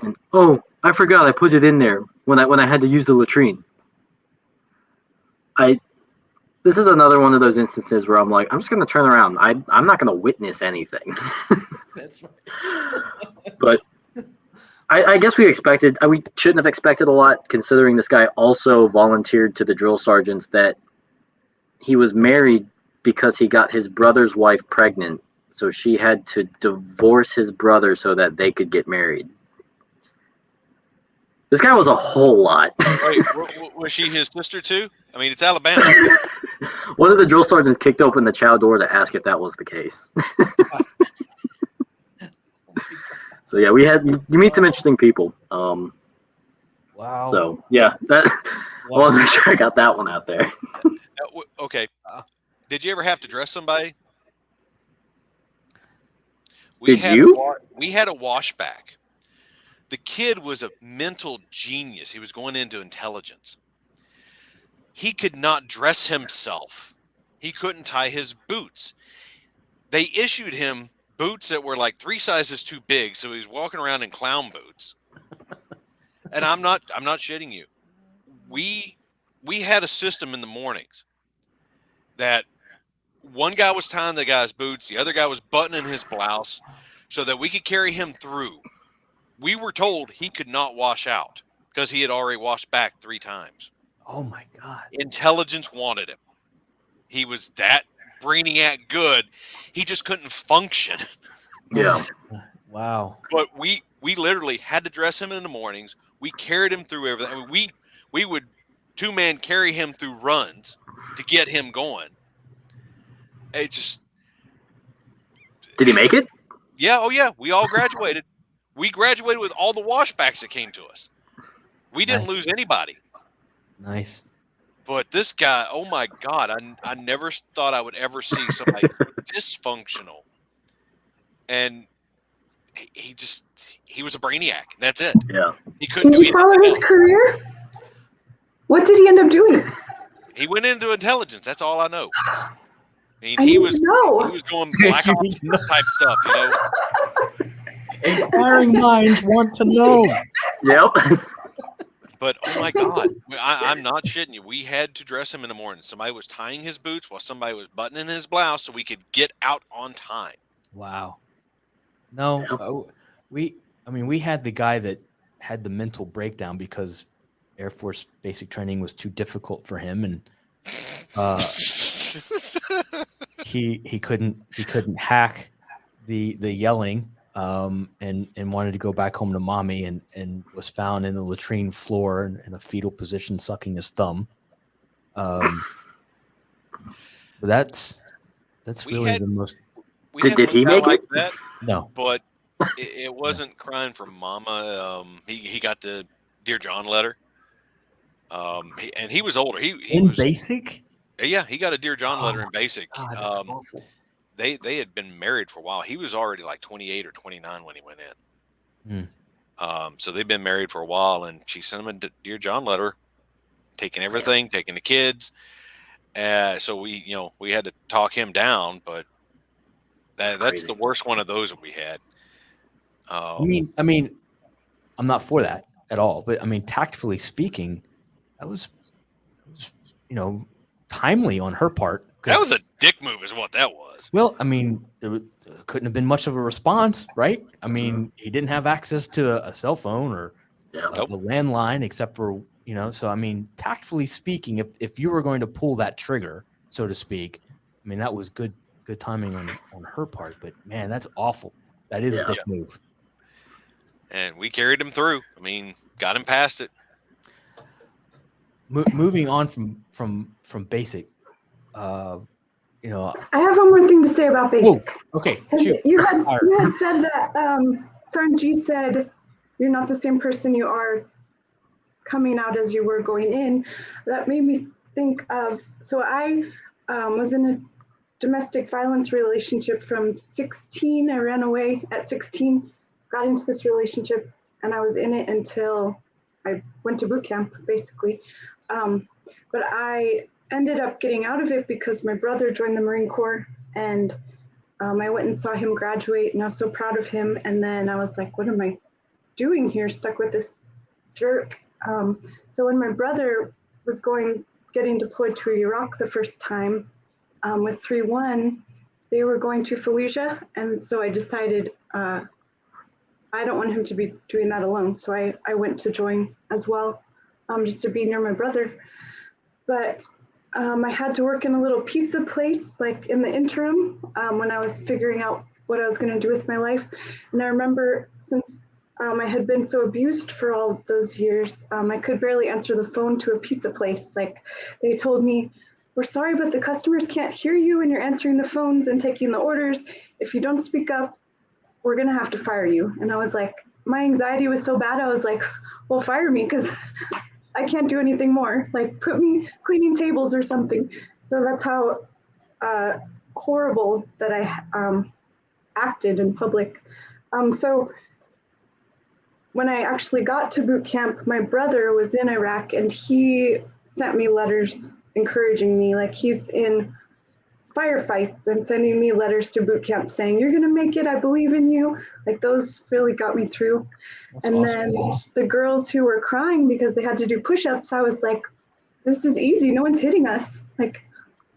And, "Oh, I forgot I put it in there when I had to use the latrine." This is another one of those instances where I'm like, I'm just going to turn around. I'm not going to witness anything. That's right. But I guess we shouldn't have expected a lot, considering this guy also volunteered to the drill sergeants that he was married because he got his brother's wife pregnant. So she had to divorce his brother so that they could get married. This guy was a whole lot. Wait, was she his sister too? I mean, it's Alabama. One of the drill sergeants kicked open the chow door to ask if that was the case. So yeah, you meet some interesting people. Wow. So yeah, I want to make sure I got that one out there. Okay. Did you ever have to dress somebody? Did you? We had a washback. The kid was a mental genius. He was going into intelligence. He could not dress himself. He couldn't tie his boots. They issued him boots that were like 3 sizes too big, so he was walking around in clown boots. And I'm not shitting you. We had a system in the mornings that one guy was tying the guy's boots, the other guy was buttoning his blouse so that we could carry him through. We were told he could not wash out because he had already washed back 3 times. Oh my God. Intelligence wanted him. He was that brainiac good. He just couldn't function. Yeah. Wow. But we literally had to dress him in the mornings. We carried him through everything. I mean, we would 2-man carry him through runs to get him going. It just. Did he make it? Yeah. Oh yeah. We all graduated. We graduated with all the washbacks that came to us. We didn't lose anybody. Nice. But this guy, oh my God, I never thought I would ever see somebody dysfunctional. And he was a brainiac. That's it. Yeah. He couldn't Did do he follow anything his else. career? What did he end up doing? He went into intelligence. That's all I know. I mean, I he need was to know. going black ops type stuff, you know. Inquiring minds want to know. Yep. But oh my God, I'm not shitting you. We had to dress him in the morning. Somebody was tying his boots while somebody was buttoning his blouse so we could get out on time. Wow. No, we had the guy that had the mental breakdown because Air Force basic training was too difficult for him, and he couldn't hack the yelling, and wanted to go back home to mommy, and was found in the latrine floor in a fetal position sucking his thumb. But that's really the most. Did he make it? That, No, but it wasn't crying for mama. He got the Dear John letter. And he was older. He in was basic. Yeah, he got a Dear John letter in basic. God, that's awful. They had been married for a while. He was already like 28 or 29 when he went in. So they've been married for a while, and she sent him a Dear John letter, taking everything, taking the kids. So we had to talk him down, but that's the worst one of those that we had. I mean, I'm not for that at all, but I mean, tactfully speaking, that was timely on her part. That was a dick move, is what that was. Well, I mean, there couldn't have been much of a response, right? I mean, he didn't have access to a cell phone or a landline, except for So I mean, tactfully speaking, if you were going to pull that trigger, so to speak, I mean, that was good timing on her part. But man, that's awful. That is a dick move. And we carried him through. I mean, got him past it. Moving on from basic, I have one more thing to say about basic. Whoa, okay, shoot. You had said that Sergeant G said you're not the same person you are coming out as you were going in. That made me think of, so I was in a domestic violence relationship from 16. I ran away at 16, got into this relationship, and I was in it until I went to boot camp, basically. But I ended up getting out of it because my brother joined the Marine Corps, and I went and saw him graduate, and I was so proud of him. And then I was like, what am I doing here, stuck with this jerk? So when my brother was getting deployed to Iraq the first time with 3-1, they were going to Fallujah, and so I decided I don't want him to be doing that alone. So I went to join as well, just to be near my brother. But I had to work in a little pizza place, like in the interim, when I was figuring out what I was going to do with my life. And I remember, since I had been so abused for all those years, I could barely answer the phone to a pizza place. Like, they told me, we're sorry, but the customers can't hear you when you're answering the phones and taking the orders. If you don't speak up, we're going to have to fire you. And I was like, my anxiety was so bad. I was like, well, fire me, because I can't do anything more. Like, put me cleaning tables or something. So that's how horrible that I acted in public. So when I actually got to boot camp, my brother was in Iraq, and he sent me letters encouraging me. Like he's in firefights and sending me letters to boot camp saying, "You're gonna make it. I believe in you." Like those really got me through. That's And awesome. then the girls who were crying because they had to do push-ups, I was like, "This is easy. No one's hitting us. Like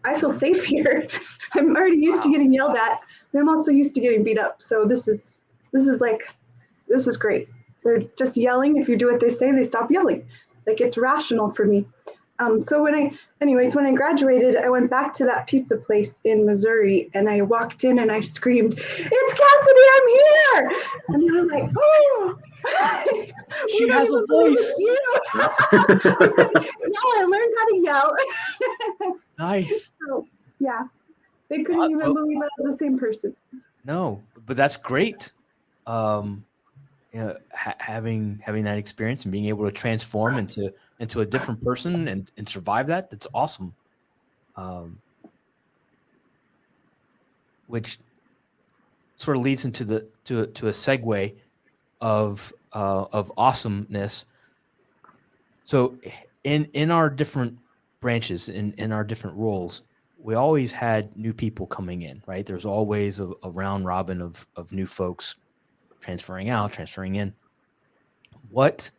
I feel safe here. I'm already used to getting yelled at, but I'm also used to getting beat up. So this is great. They're just yelling. If you do what they say, they stop yelling. Like it's rational for me." So when I graduated, I went back to that pizza place in Missouri, and I walked in and I screamed, "It's Cassidy! I'm here!" And they were like, "Oh, She has a voice." Now I learned how to yell. Nice. So, yeah, they couldn't even believe I was the same person. No, but that's great. Having that experience and being able to transform into a different person and survive that's awesome. Which sort of leads into to a segue of awesomeness. So in our different branches, in our different roles, we always had new people coming in, right? There's always a round robin of new folks transferring out, transferring in. What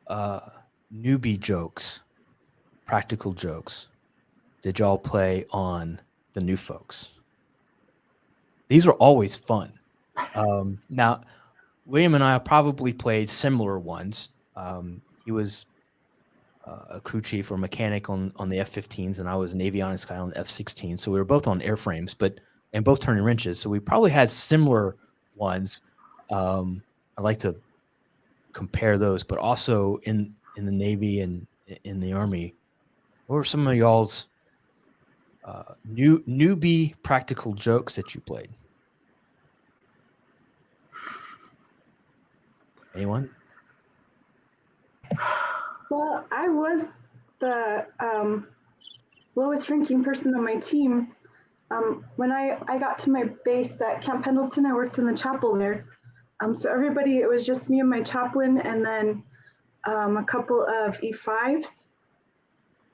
newbie jokes, practical jokes did y'all play on the new folks? These are always fun. Now, William and I probably played similar ones. He was a crew chief or mechanic on the F-15s, and I was an avionics guy on the F-16. So we were both on airframes, and both turning wrenches. So we probably had similar ones. I'd like to compare those, but also in the Navy and in the Army, what were some of y'all's newbie practical jokes that you played? Anyone? Well, I was the lowest ranking person on my team. When I got to my base at Camp Pendleton, I worked in the chapel there. So everybody, it was just me and my chaplain, and then a couple of E5s.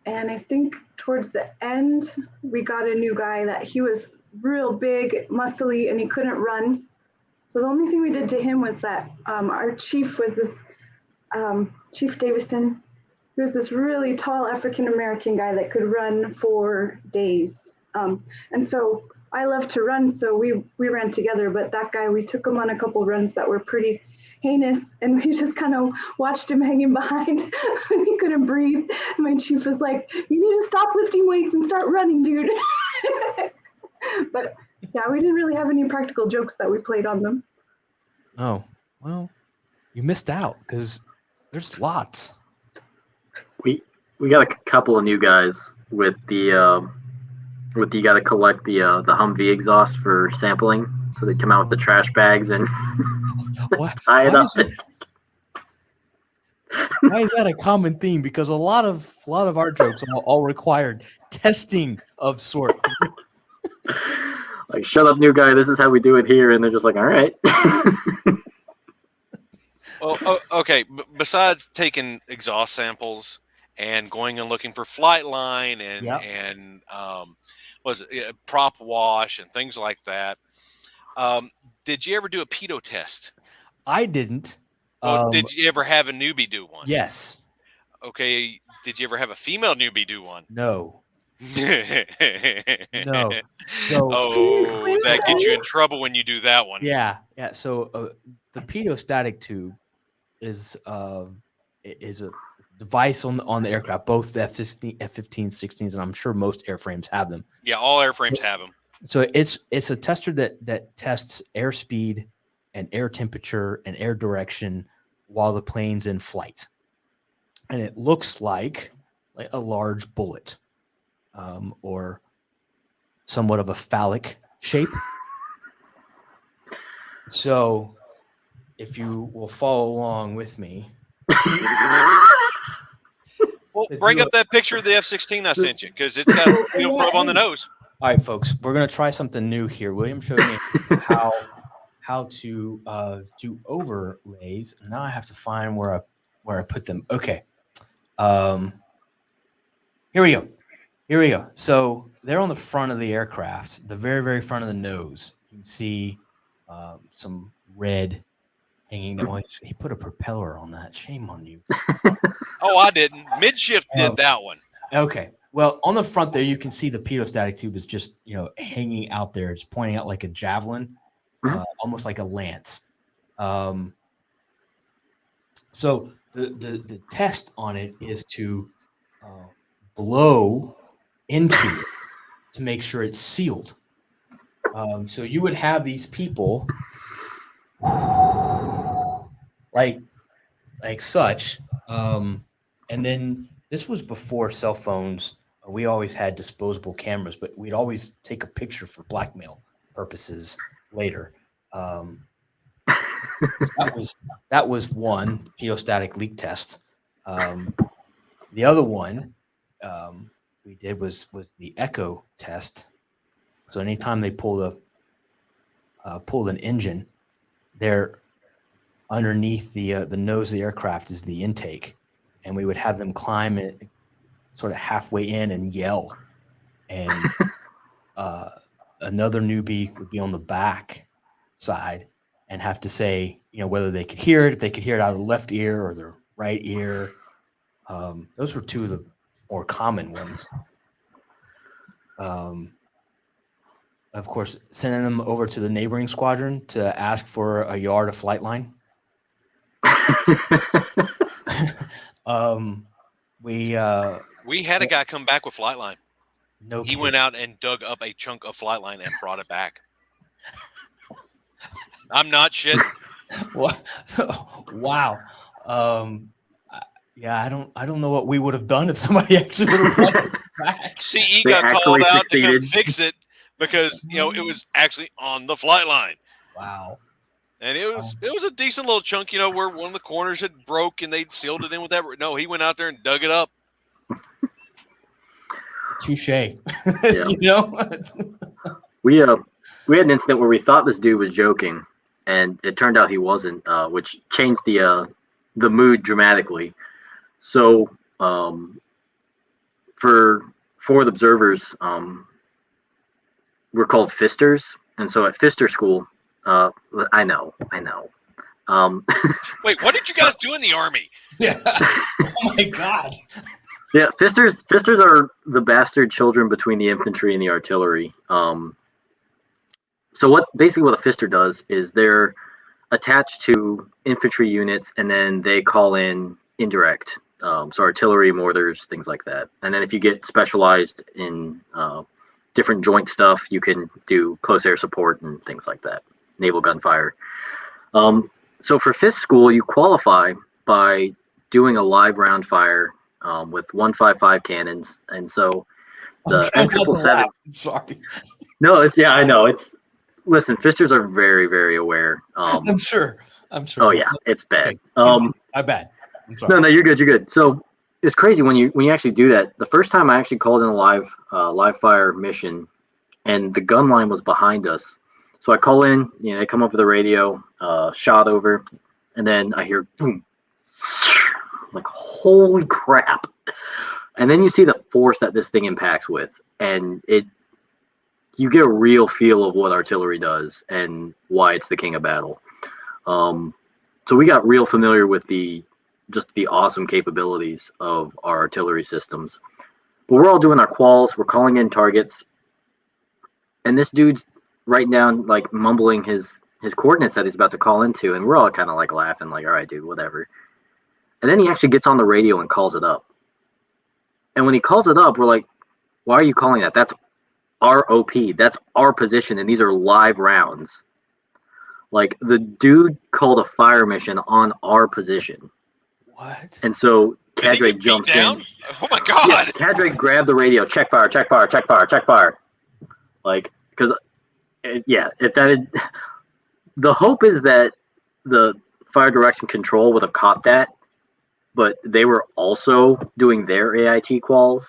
And I think towards the end, we got a new guy that he was real big, muscly, and he couldn't run. So the only thing we did to him was that our chief was this Chief Davison. He was this really tall African-American guy that could run for days. And so I love to run, so we ran together, but that guy, we took him on a couple runs that were pretty heinous, and we just kind of watched him hanging behind. He couldn't breathe. My chief was like, "You need to stop lifting weights and start running, dude." But yeah, we didn't really have any practical jokes that we played on them. Oh, well, you missed out because there's lots. We got a couple of new guys with the you got to collect the Humvee exhaust for sampling, so they come out with the trash bags and tie it up. Why is that a common theme? Because a lot of our jokes all required testing of sort. Like, shut up, new guy. This is how we do it here, and they're just like, all right. Well, okay. Besides taking exhaust samples and going and looking for flight line and prop wash and things like that, did you ever do a pedo test? I didn't. Did you ever have a newbie do one? Yes. Okay. Did you ever have a female newbie do one? No. No. So, does that get you in trouble when you do that one? Yeah. So the pedostatic tube is a device on the aircraft, both the F-15, 16s, and I'm sure most airframes have them. Yeah, all airframes have them. So it's a tester that tests airspeed and air temperature and air direction while the plane's in flight. And it looks like a large bullet or somewhat of a phallic shape. So if you will follow along with me. Well, bring up that picture of the F-16 I sent you, because it's got a field probe on the nose. All right, folks, we're going to try something new here. William showed me how to do overlays. Now I have to find where I put them. Okay. Here we go. Here we go. So they're on the front of the aircraft, the very, very front of the nose. You can see some red hanging down. Well, he put a propeller on that. Shame on you. Oh, I didn't. Midshift did that one. Okay. Well, on the front there, you can see the pedostatic tube is just, hanging out there. It's pointing out like a javelin, almost like a lance. So the test on it is to blow into it to make sure it's sealed. So you would have these people like such, and then this was before cell phones. We always had disposable cameras, but we'd always take a picture for blackmail purposes later. That was one pedostatic leak test. The other one we did was the echo test. So anytime they pulled an engine, there underneath the nose of the aircraft is the intake, and we would have them climb it sort of halfway in and yell, and another newbie would be on the back side and have to say, whether they could hear it, if they could hear it out of the left ear or their right ear. Those were two of the more common ones. Of course, sending them over to the neighboring squadron to ask for a yard of flight line. We had a guy come back with flight line. No, he went out and dug up a chunk of flight line and brought it back. I'm not shitting. Wow. Yeah, I don't know what we would have done if somebody actually would have brought it back. CE got called out to come fix it because it was actually on the flight line. Wow. And it was a decent little chunk, where one of the corners had broke and they'd sealed it in with that. No, he went out there and dug it up. Touche. Yeah. We had an incident where we thought this dude was joking, and it turned out he wasn't, which changed the mood dramatically. So for the observers, we're called fisters, and so at fister school, I know. Wait, what did you guys do in the Army? Yeah. Oh my God. Yeah, fisters are the bastard children between the infantry and the artillery. So what a fister does is they're attached to infantry units, and then they call in indirect, so artillery, mortars, things like that. And then if you get specialized in different joint stuff, you can do close air support and things like that, naval gunfire. So for fist school, you qualify by doing a live round fire with 155 cannons, and so the M777. Sorry. No, I know. Listen, fisters are very, very aware. I'm sure. Oh yeah, it's bad. Okay, my bad. I'm sorry. No, you're good. So it's crazy when you actually do that. The first time I actually called in a live fire mission, and the gun line was behind us. So I call in, they come over the radio, shot over, and then I hear boom. Like, holy crap. And then you see the force that this thing impacts with, and you get a real feel of what artillery does and why it's the king of battle. So we got real familiar with the awesome capabilities of our artillery systems. But we're all doing our quals, we're calling in targets, and this dude's writing down, like, mumbling his coordinates that he's about to call into, and we're all kind of like laughing, like, all right, dude, whatever. And then he actually gets on the radio and calls it up. And when he calls it up, we're like, why are you calling that? That's our OP. That's our position, and these are live rounds. Like, the dude called a fire mission on our position. What? And so Cadre jumps in. Oh my God! Yeah, Cadre grabbed the radio. Check fire. Like, because the hope is that the fire direction control would have caught that, but they were also doing their AIT quals,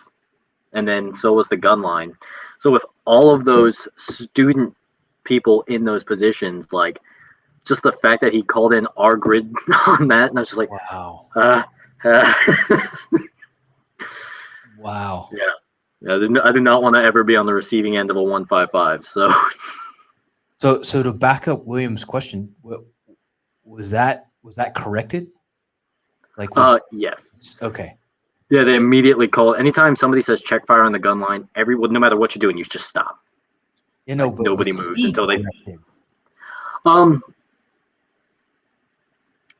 and then so was the gun line. So with all of those student people in those positions, like, just the fact that he called in our grid on that, and I was just like, wow. Wow. Yeah. I do not want to ever be on the receiving end of a 155. So So to back up William's question, was that corrected? Like, yes. okay. Yeah, they immediately call. Anytime somebody says check fire on the gun line, no matter what you're doing, you just stop. You know, Like, but nobody was moves he until they. corrected?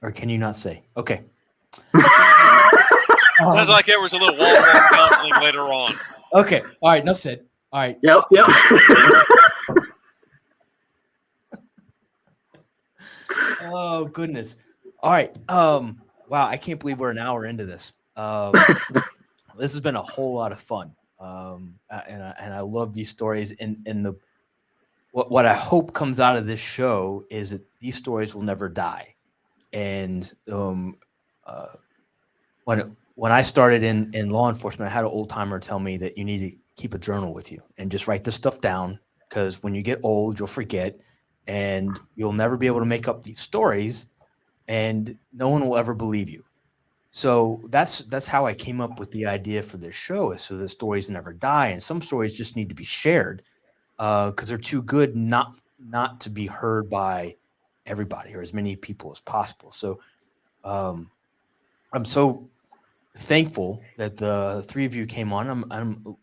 Or can you not say? Okay. Sounds like there was a little wall counseling later on. Okay. All right. Enough said. All right. Yep. Oh goodness. All right. Wow. I can't believe we're an hour into this. This has been a whole lot of fun. And I love these stories. And what I hope comes out of this show is that these stories will never die. And when I started in law enforcement, I had an old timer tell me that you need to keep a journal with you and just write this stuff down, because when you get old, you'll forget and you'll never be able to make up these stories, and no one will ever believe you. So that's how I came up with the idea for this show, is so the stories never die, and some stories just need to be shared because they're too good not to be heard by everybody or as many people as possible. So I'm so thankful that the three of you came on. I'm a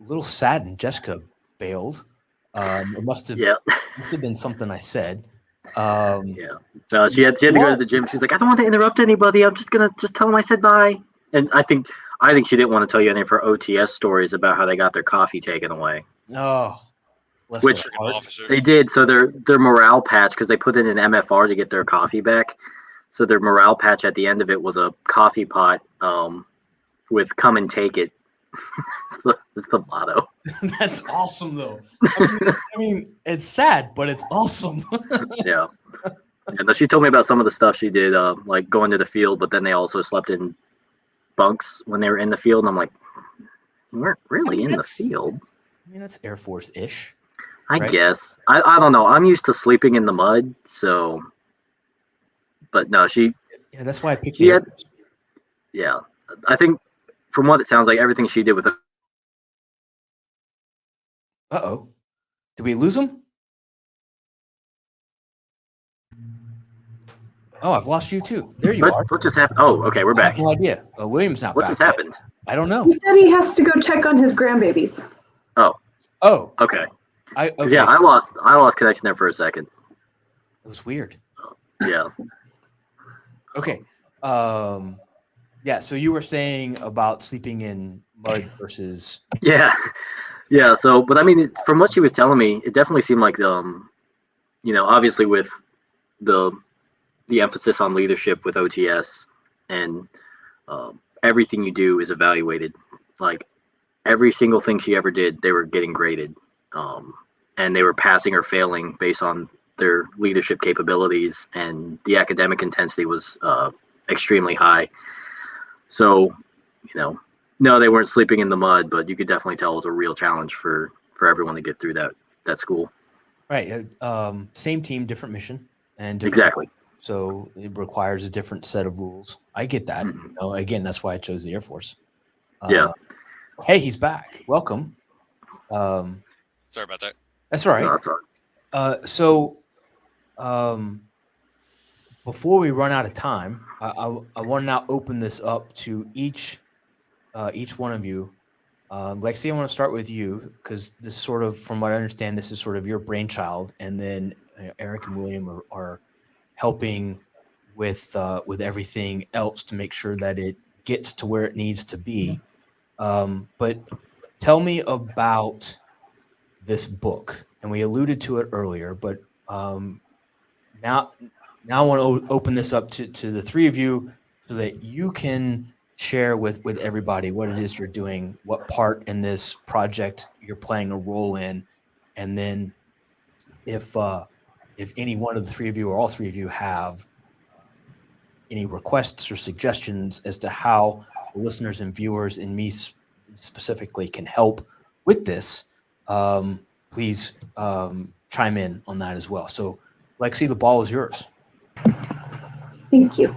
little saddened Jessica bailed. It must have been something I said. Yeah. No, she had to go to the gym. She's like, I don't want to interrupt anybody. I'm just gonna tell them I said bye. And I think she didn't want to tell you any of her OTS stories about how they got their coffee taken away. Oh, which officers. They did. So their morale patch, because they put in an MFR to get their coffee back. So their morale patch at the end of it was a coffee pot with "Come and take it." It's the motto. That's awesome, though. I mean, it's sad, but it's awesome. Yeah. And she told me about some of the stuff she did, like going to the field, but then they also slept in bunks when they were in the field. And I'm like, you weren't really in the field. I mean, that's Air Force-ish. I guess. I don't know. I'm used to sleeping in the mud, so. But no, she. Yeah, that's why I picked Air Force. Yeah. I think from what it sounds like, everything she did with it. Uh-oh. Did we lose him? Oh, I've lost you too. There you are. What just happened? Oh, okay, we're back. I have no idea. William's not back. What just happened? I don't know. He said he has to go check on his grandbabies. Oh. Okay. Okay. Yeah, I lost connection there for a second. It was weird. Yeah. Okay. Yeah. So you were saying about sleeping in mud versus. Yeah. Yeah. So, but I mean, from what she was telling me, it definitely seemed like, obviously with the emphasis on leadership with OTS, and everything you do is evaluated. Like every single thing she ever did, they were getting graded, and they were passing or failing based on their leadership capabilities, and the academic intensity was extremely high. So, no, they weren't sleeping in the mud, but you could definitely tell it was a real challenge for everyone to get through that school. Right. Same team, different mission, and exactly. So it requires a different set of rules. I get that. Mm-hmm. Again, that's why I chose the Air Force. Yeah. Hey, he's back. Welcome. Sorry about that. That's all right. No, that's all right. So, before we run out of time, I want to now open this up to each one of you. Lexi, I want to start with you, because this sort of, from what I understand, this is sort of your brainchild, and then Eric and William are helping with everything else to make sure that it gets to where it needs to be. But tell me about this book, and we alluded to it earlier, but now I want to open this up to the three of you so that you can share with everybody what it is you're doing, what part in this project you're playing a role in, and then if any one of the three of you or all three of you have any requests or suggestions as to how the listeners and viewers, and me specifically, can help with this, please chime in on that as well. So, Lexi, the ball is yours. Thank you.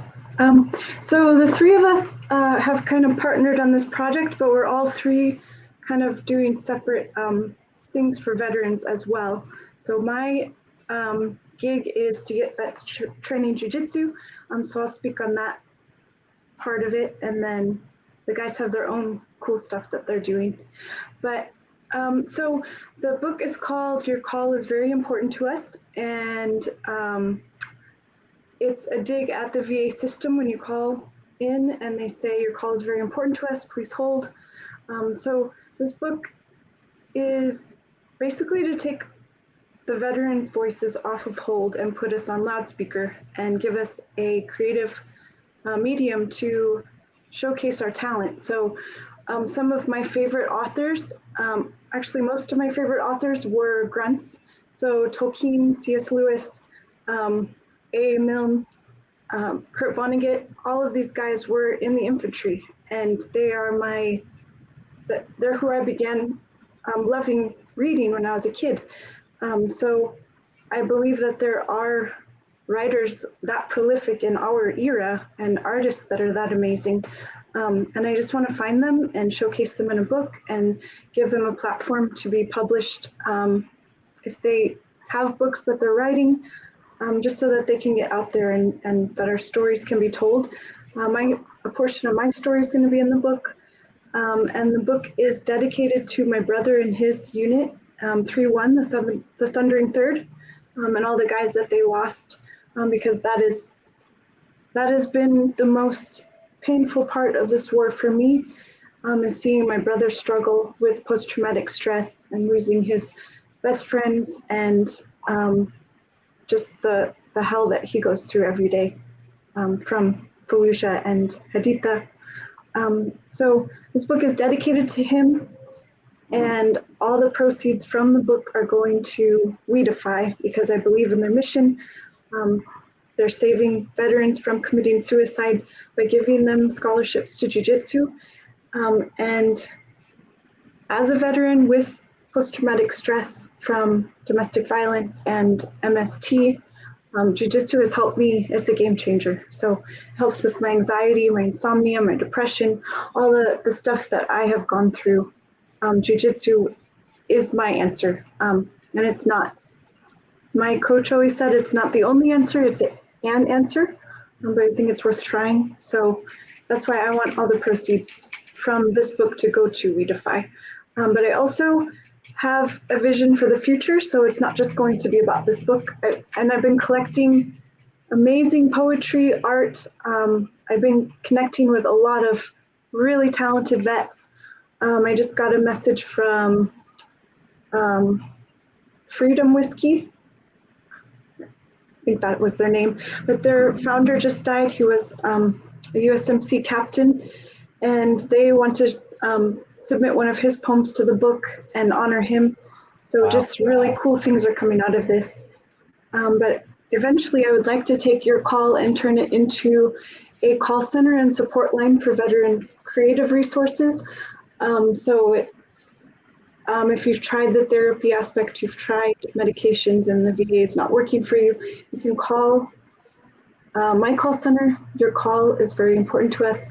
So the three of us have kind of partnered on this project, but we're all three kind of doing separate things for veterans as well. So my gig is to get vets training jujitsu. So I'll speak on that part of it, and then the guys have their own cool stuff that they're doing. But so the book is called Your Call is Very Important to Us, and it's a dig at the VA system when you call in and they say your call is very important to us, please hold. So this book is basically to take the veterans' voices off of hold and put us on loudspeaker and give us a creative medium to showcase our talent. So some of my favorite authors, actually most of my favorite authors were grunts. So Tolkien, C.S. Lewis, A. Milne, Kurt Vonnegut, all of these guys were in the infantry, and they're who I began loving reading when I was a kid. So I believe that there are writers that prolific in our era and artists that are that amazing. And I just want to find them and showcase them in a book and give them a platform to be published if they have books that they're writing, just so that they can get out there and that our stories can be told. A portion of my story is going to be in the book, and the book is dedicated to my brother and his unit, 3-1, the Thundering Third, and all the guys that they lost, because that has been the most painful part of this war for me, is seeing my brother struggle with post-traumatic stress and losing his best friends and just the hell that he goes through every day from Fallujah and Haditha. So this book is dedicated to him, and all the proceeds from the book are going to WeDefy, because I believe in their mission. They're saving veterans from committing suicide by giving them scholarships to jiu-jitsu. And as a veteran with post-traumatic stress from domestic violence and MST, jiu-jitsu has helped me. It's a game changer. So it helps with my anxiety, my insomnia, my depression, all the stuff that I have gone through. Jiu-jitsu is my answer. And it's not, my coach always said it's not the only answer, it's an answer, but I think it's worth trying. So that's why I want all the proceeds from this book to go to WeDefy. But I also have a vision for the future, so it's not just going to be about this book. And I've been collecting amazing poetry, art. I've been connecting with a lot of really talented vets. I just got a message from Freedom Whiskey. I think that was their name, but their founder just died. He was a USMC captain, and they want to submit one of his poems to the book and honor him. So wow. Just really cool things are coming out of this. But eventually I would like to take your call and turn it into a call center and support line for veteran creative resources. If you've tried the therapy aspect, you've tried medications and the VA is not working for you, you can call my call center. Your call is very important to us,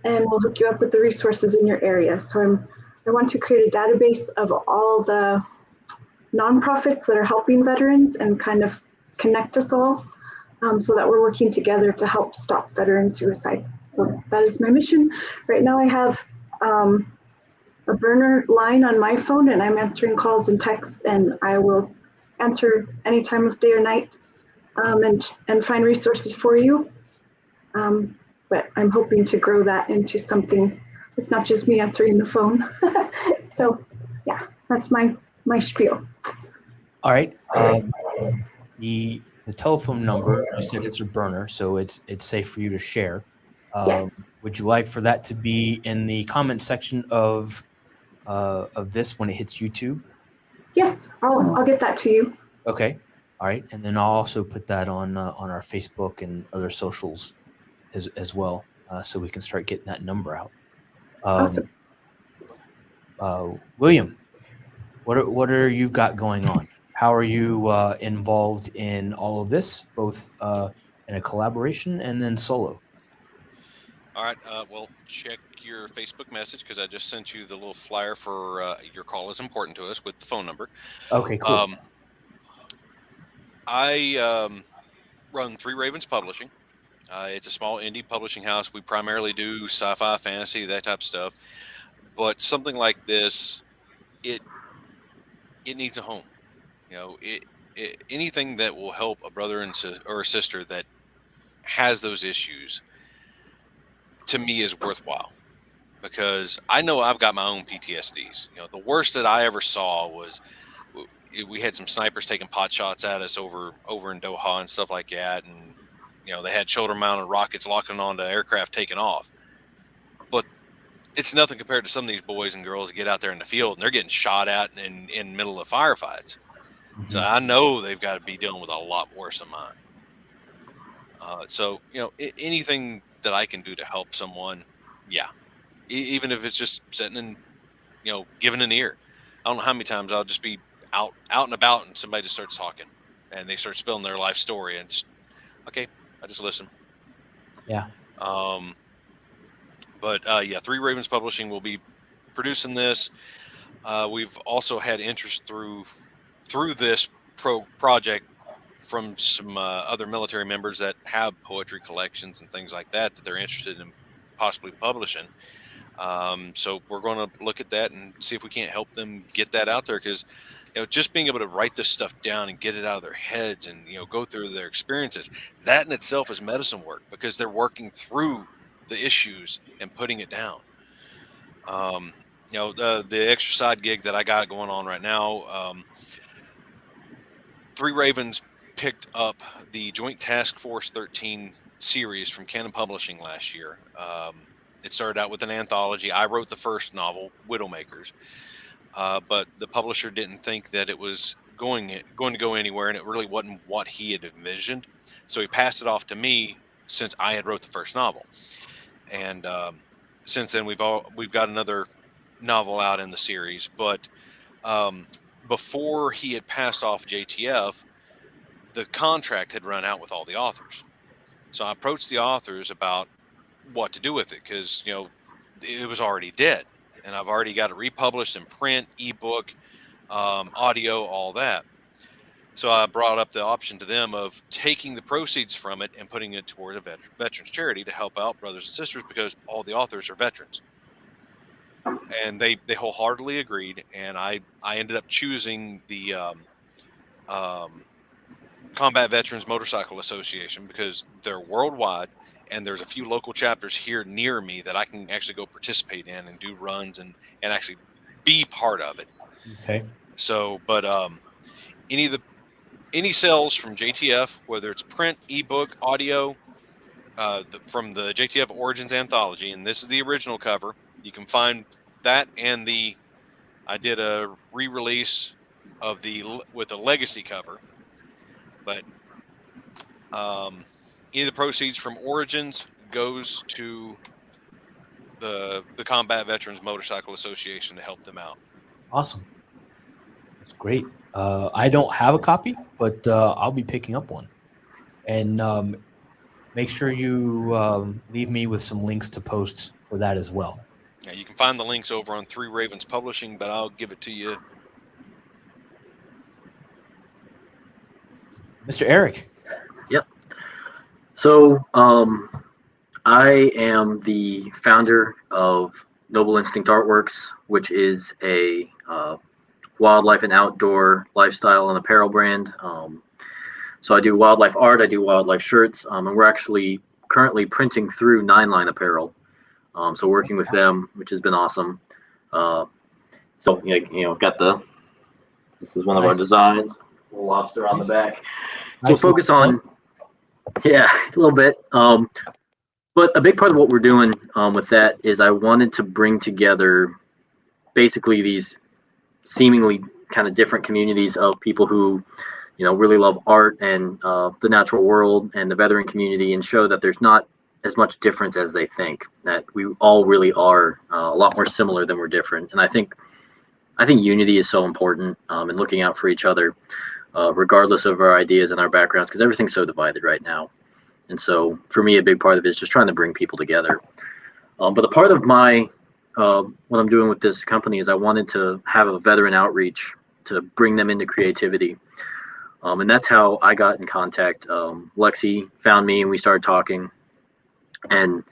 and we'll hook you up with the resources in your area. So I want to create a database of all the nonprofits that are helping veterans and kind of connect us all, so that we're working together to help stop veteran suicide. So that is my mission. Right now I have a burner line on my phone, and I'm answering calls and texts, and I will answer any time of day or night, and find resources for you. But I'm hoping to grow that into something. It's not just me answering the phone. So yeah, that's my spiel. All right. The telephone number, you said it's a burner, so it's safe for you to share. Yes. Would you like for that to be in the comment section of this when it hits YouTube? Yes, I'll get that to you. Okay. All right. And then I'll also put that on our Facebook and other socials as well, so we can start getting that number out. Awesome. William, what are you got going on? How are you involved in all of this, both in a collaboration and then solo? All right. Well, check your Facebook message because I just sent you the little flyer for your call is important to us with the phone number. Okay, cool. I run Three Ravens Publishing. It's a small indie publishing house. We primarily do sci-fi, fantasy, that type of stuff. But something like this, it needs a home. You know, anything that will help a brother or a sister that has those issues, to me, is worthwhile. Because I know I've got my own PTSDs. You know, the worst that I ever saw was we had some snipers taking pot shots at us over in Doha and stuff like that, and they had shoulder-mounted rockets locking onto aircraft taking off. But it's nothing compared to some of these boys and girls that get out there in the field and they're getting shot at in the middle of firefights. So I know they've got to be dealing with a lot worse than mine. So anything that I can do to help someone, yeah. Even if it's just sitting and giving an ear. I don't know how many times I'll just be out and about and somebody just starts talking and they start spilling their life story and just okay, I just listen. Yeah. But yeah, Three Ravens Publishing will be producing this. We've also had interest through this project from some other military members that have poetry collections and things like that they're interested in possibly publishing. So we're going to look at that and see if we can't help them get that out there, because just being able to write this stuff down and get it out of their heads and go through their experiences, that in itself is medicine work, because they're working through the issues and putting it down. The extra side gig that I got going on right now, Three Ravens picked up the Joint Task Force 13 series from Canon Publishing last year. It started out with an anthology. I wrote the first novel, Widowmakers, but the publisher didn't think that it was going to go anywhere, and it really wasn't what he had envisioned. So he passed it off to me since I had wrote the first novel. And since then, we've got another novel out in the series. But before he had passed off JTF, the contract had run out with all the authors. So I approached the authors about what to do with it, because it was already dead, and I've already got it republished in print, ebook, audio, all that. So I brought up the option to them of taking the proceeds from it and putting it toward a veterans charity to help out brothers and sisters, because all the authors are veterans. And they wholeheartedly agreed, and I ended up choosing the Combat Veterans Motorcycle Association, because they're worldwide, and there's a few local chapters here near me that I can actually go participate in and do runs and actually be part of it. Okay. So, but any sales from JTF, whether it's print, ebook, audio, from the JTF Origins Anthology, and this is the original cover, you can find that, and I did a re-release of with a legacy cover. But any of the proceeds from Origins goes to the Combat Veterans Motorcycle Association to help them out. Awesome. That's great. I don't have a copy, but I'll be picking up one. And make sure you leave me with some links to post for that as well. Yeah, you can find the links over on Three Ravens Publishing, but I'll give it to you. Mr. Eric. Yep. So I am the founder of Noble Instinct Artworks, which is a wildlife and outdoor lifestyle and apparel brand. So I do wildlife art, I do wildlife shirts, and we're actually currently printing through 9-Line Apparel. So working with them, which has been awesome. So got this is one of our designs, little lobster on the back. So focus on, yeah, a little bit. But a big part of what we're doing with that is I wanted to bring together basically these seemingly kind of different communities of people who, really love art and the natural world and the veteran community, and show that there's not as much difference as they think, that we all really are a lot more similar than we're different. And I think unity is so important in looking out for each other, regardless of our ideas and our backgrounds, because everything's so divided right now. And so for me, a big part of it is just trying to bring people together. But a part of my what I'm doing with this company is I wanted to have a veteran outreach to bring them into creativity. And that's how I got in contact. Lexi found me and we started talking and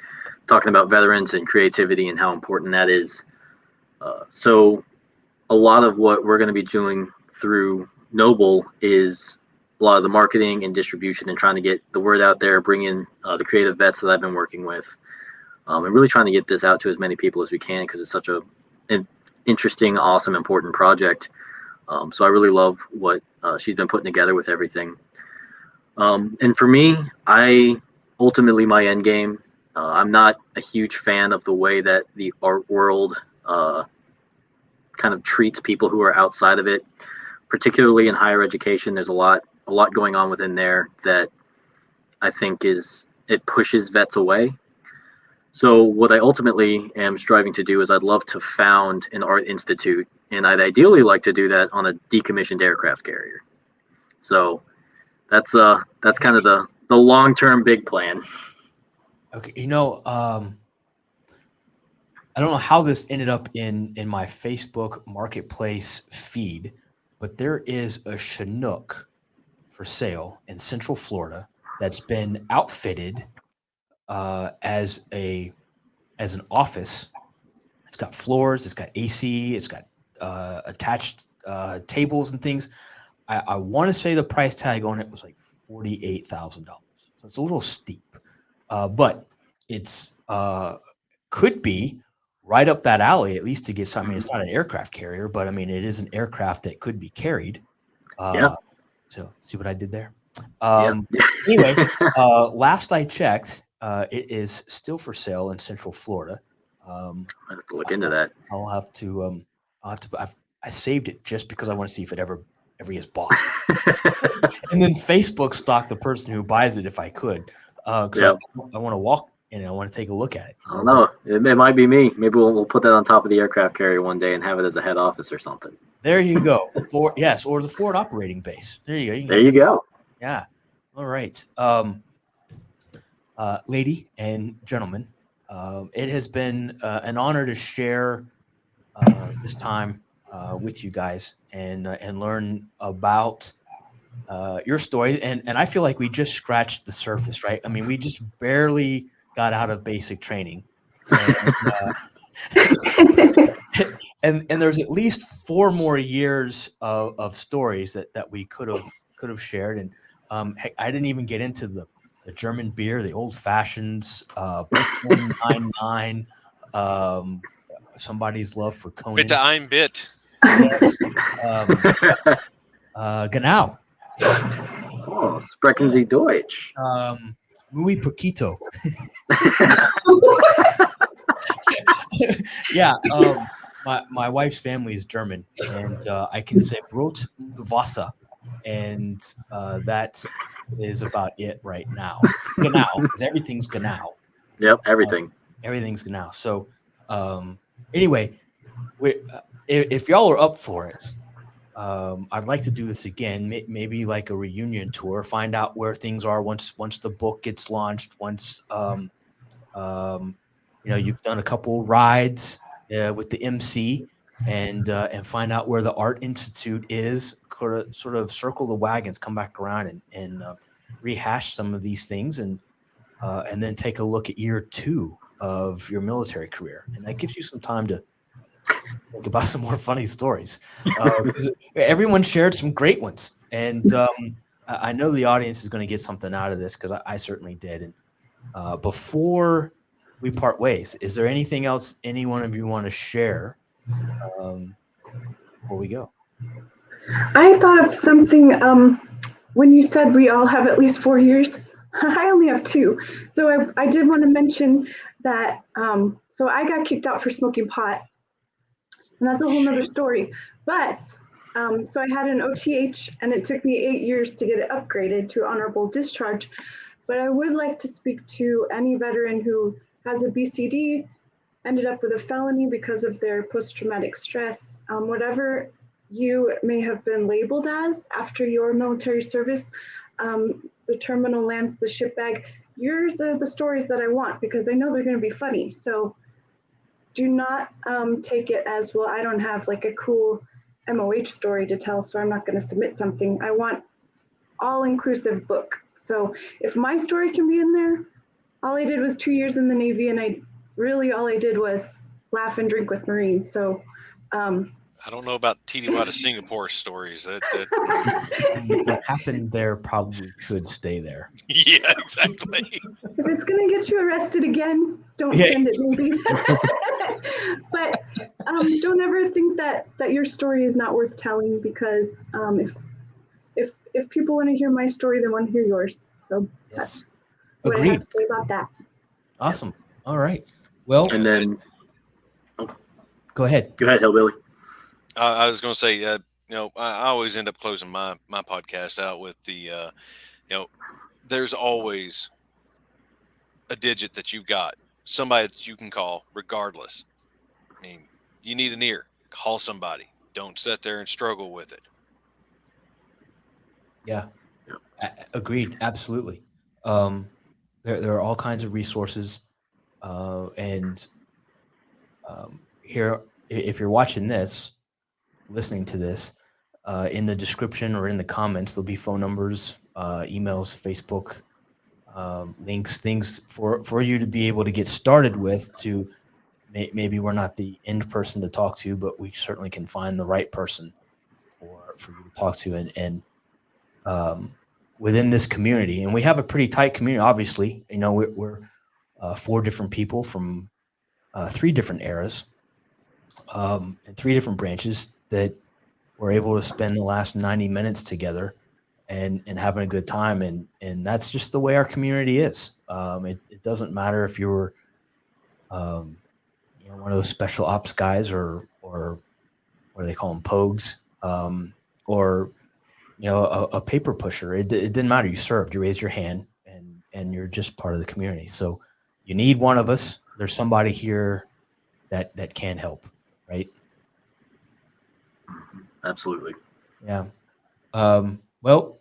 talking about veterans and creativity and how important that is. So a lot of what we're going to be doing through Noble is a lot of the marketing and distribution and trying to get the word out there, bring in the creative vets that I've been working with, and really trying to get this out to as many people as we can because it's such an interesting, awesome, important project. So I really love what she's been putting together with everything. And for me, ultimately my end game, I'm not a huge fan of the way that the art world kind of treats people who are outside of it, particularly in higher education. There's a lot going on within there that I think it pushes vets away. So what I ultimately am striving to do is I'd love to found an art institute, and I'd ideally like to do that on a decommissioned aircraft carrier. So that's kind of the long-term big plan. Okay, I don't know how this ended up in my Facebook Marketplace feed, but there is a Chinook for sale in Central Florida that's been outfitted as an office. It's got floors, it's got AC, it's got attached tables and things. I want to say the price tag on it was like $48,000, so it's a little steep, but it's could be right up that alley at least to get something. I mean, it's not an aircraft carrier, but I mean it is an aircraft that could be carried. Yeah. So see what I did there. Yeah. Anyway, last I checked, it is still for sale in Central Florida. I have to look into that. I'll have to. I saved it just because I want to see if it ever gets bought. And then Facebook stalked the person who buys it if I could, because Yep. I want to walk and I want to take a look at it. I don't know. It might be me. Maybe we'll put that on top of the aircraft carrier one day and have it as a head office or something. There you go. Or the Ford operating base. There you go. There you go. Yeah. All right. Lady and gentlemen, it has been an honor to share this time with you guys and learn about your story. And I feel like we just scratched the surface, right? I mean, we just barely got out of basic training. And there's at least 4 more years of stories that we could have shared. And I didn't even get into the German beer, the old fashions, Brooklyn Nine-Nine, somebody's love for Conan. Bitte ein Bit. Yes. Genau. Oh, sprechen Sie Deutsch. Muy poquito. Yeah. My wife's family is German, and I can say Brot und Wasser, and that is about it right now. Genau, because everything's genau. Yep, everything. Everything's genau. So, anyway, if y'all are up for it, I'd like to do this again. Maybe like a reunion tour. Find out where things are once the book gets launched. Once you've done a couple rides with the MC, and find out where the Art Institute is. Sort of circle the wagons, come back around, and rehash some of these things, and then take a look at year 2 of your military career, and that gives you some time to think about some more funny stories. Everyone shared some great ones, and I know the audience is going to get something out of this because I certainly did. And before we part ways, is there anything else any one of you want to share before we go? I thought of something when you said we all have at least 4 years. I only have 2. So I did want to mention that, so I got kicked out for smoking pot. And that's a whole nother story. But, so I had an OTH, and it took me 8 years to get it upgraded to honorable discharge. But I would like to speak to any veteran who has a BCD, ended up with a felony because of their post-traumatic stress, whatever you may have been labeled as after your military service, the terminal lands the ship bag. yours are the stories that I want because I know they're going to be funny. So do not take it as, well, I don't have like a cool MOH story to tell, so I'm not going to submit something. I want all-inclusive book. So if my story can be in there, all I did was 2 years in the Navy, and all I did was laugh and drink with Marines. So I don't know about TDY to Singapore stories. That What happened there probably should stay there. yeah, exactly. if it's going to get you arrested again, don't Yeah. send it, maybe. But don't ever think that your story is not worth telling, because if people want to hear my story, they want to hear yours. So Yes. that's what I Agreed. have to say about that. Awesome. All right. Well, And then go ahead. go ahead, Hillbilly. I was going to say, you know, I always end up closing my podcast out with the, you know, there's always a digit that you've got, somebody that you can call regardless. I mean, you need an ear, call somebody. Don't sit there and struggle with it. Yeah. Yeah. Agreed. Absolutely. There are all kinds of resources. And here, if you're watching this, listening to this, in the description or in the comments, there'll be phone numbers, emails, Facebook, links, things for you to be able to get started with. To maybe we're not the end person to talk to, but we certainly can find the right person for you to talk to. And within this community, and we have a pretty tight community. Obviously, you know, we're 4 different people from 3 different eras, and 3 different branches that we're able to spend the last 90 minutes together and having a good time. And that's just the way our community is. It doesn't matter if you're, you know, one of those special ops guys or what do they call them? Pogues, or, you know, a paper pusher. It didn't matter. You served, you raised your hand, and you're just part of the community. So you need one of us. There's somebody here that can help. Right. Absolutely. Yeah. Well,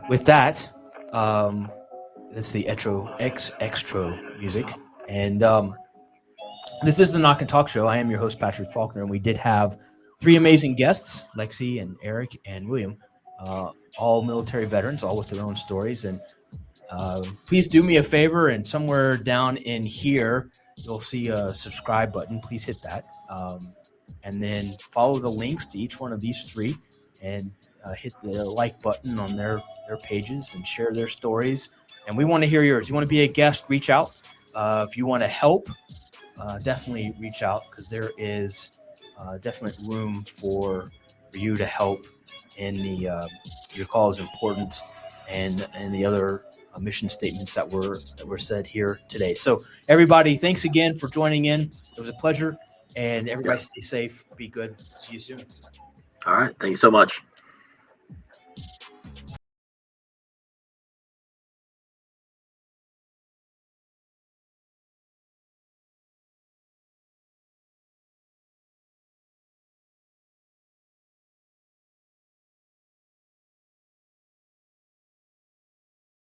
with that, that's the extra music. And this is the Knock and Talk Show. I am your host, Patrick Faulkner, and we did have 3 amazing guests, Lexi and Eric and William, all military veterans, all with their own stories. And please do me a favor, and somewhere down in here, you'll see a subscribe button. Please hit that. And then follow the links to each one of these 3, and hit the like button on their pages and share their stories. And we want to hear yours. You want to be a guest, reach out. If you want to help, definitely reach out, because there is definite room for you to help in the your call is important, and the other mission statements that were said here today. So everybody, thanks again for joining in. It was a pleasure, and everybody stay safe, be good. See you soon. All right. Thank you so much.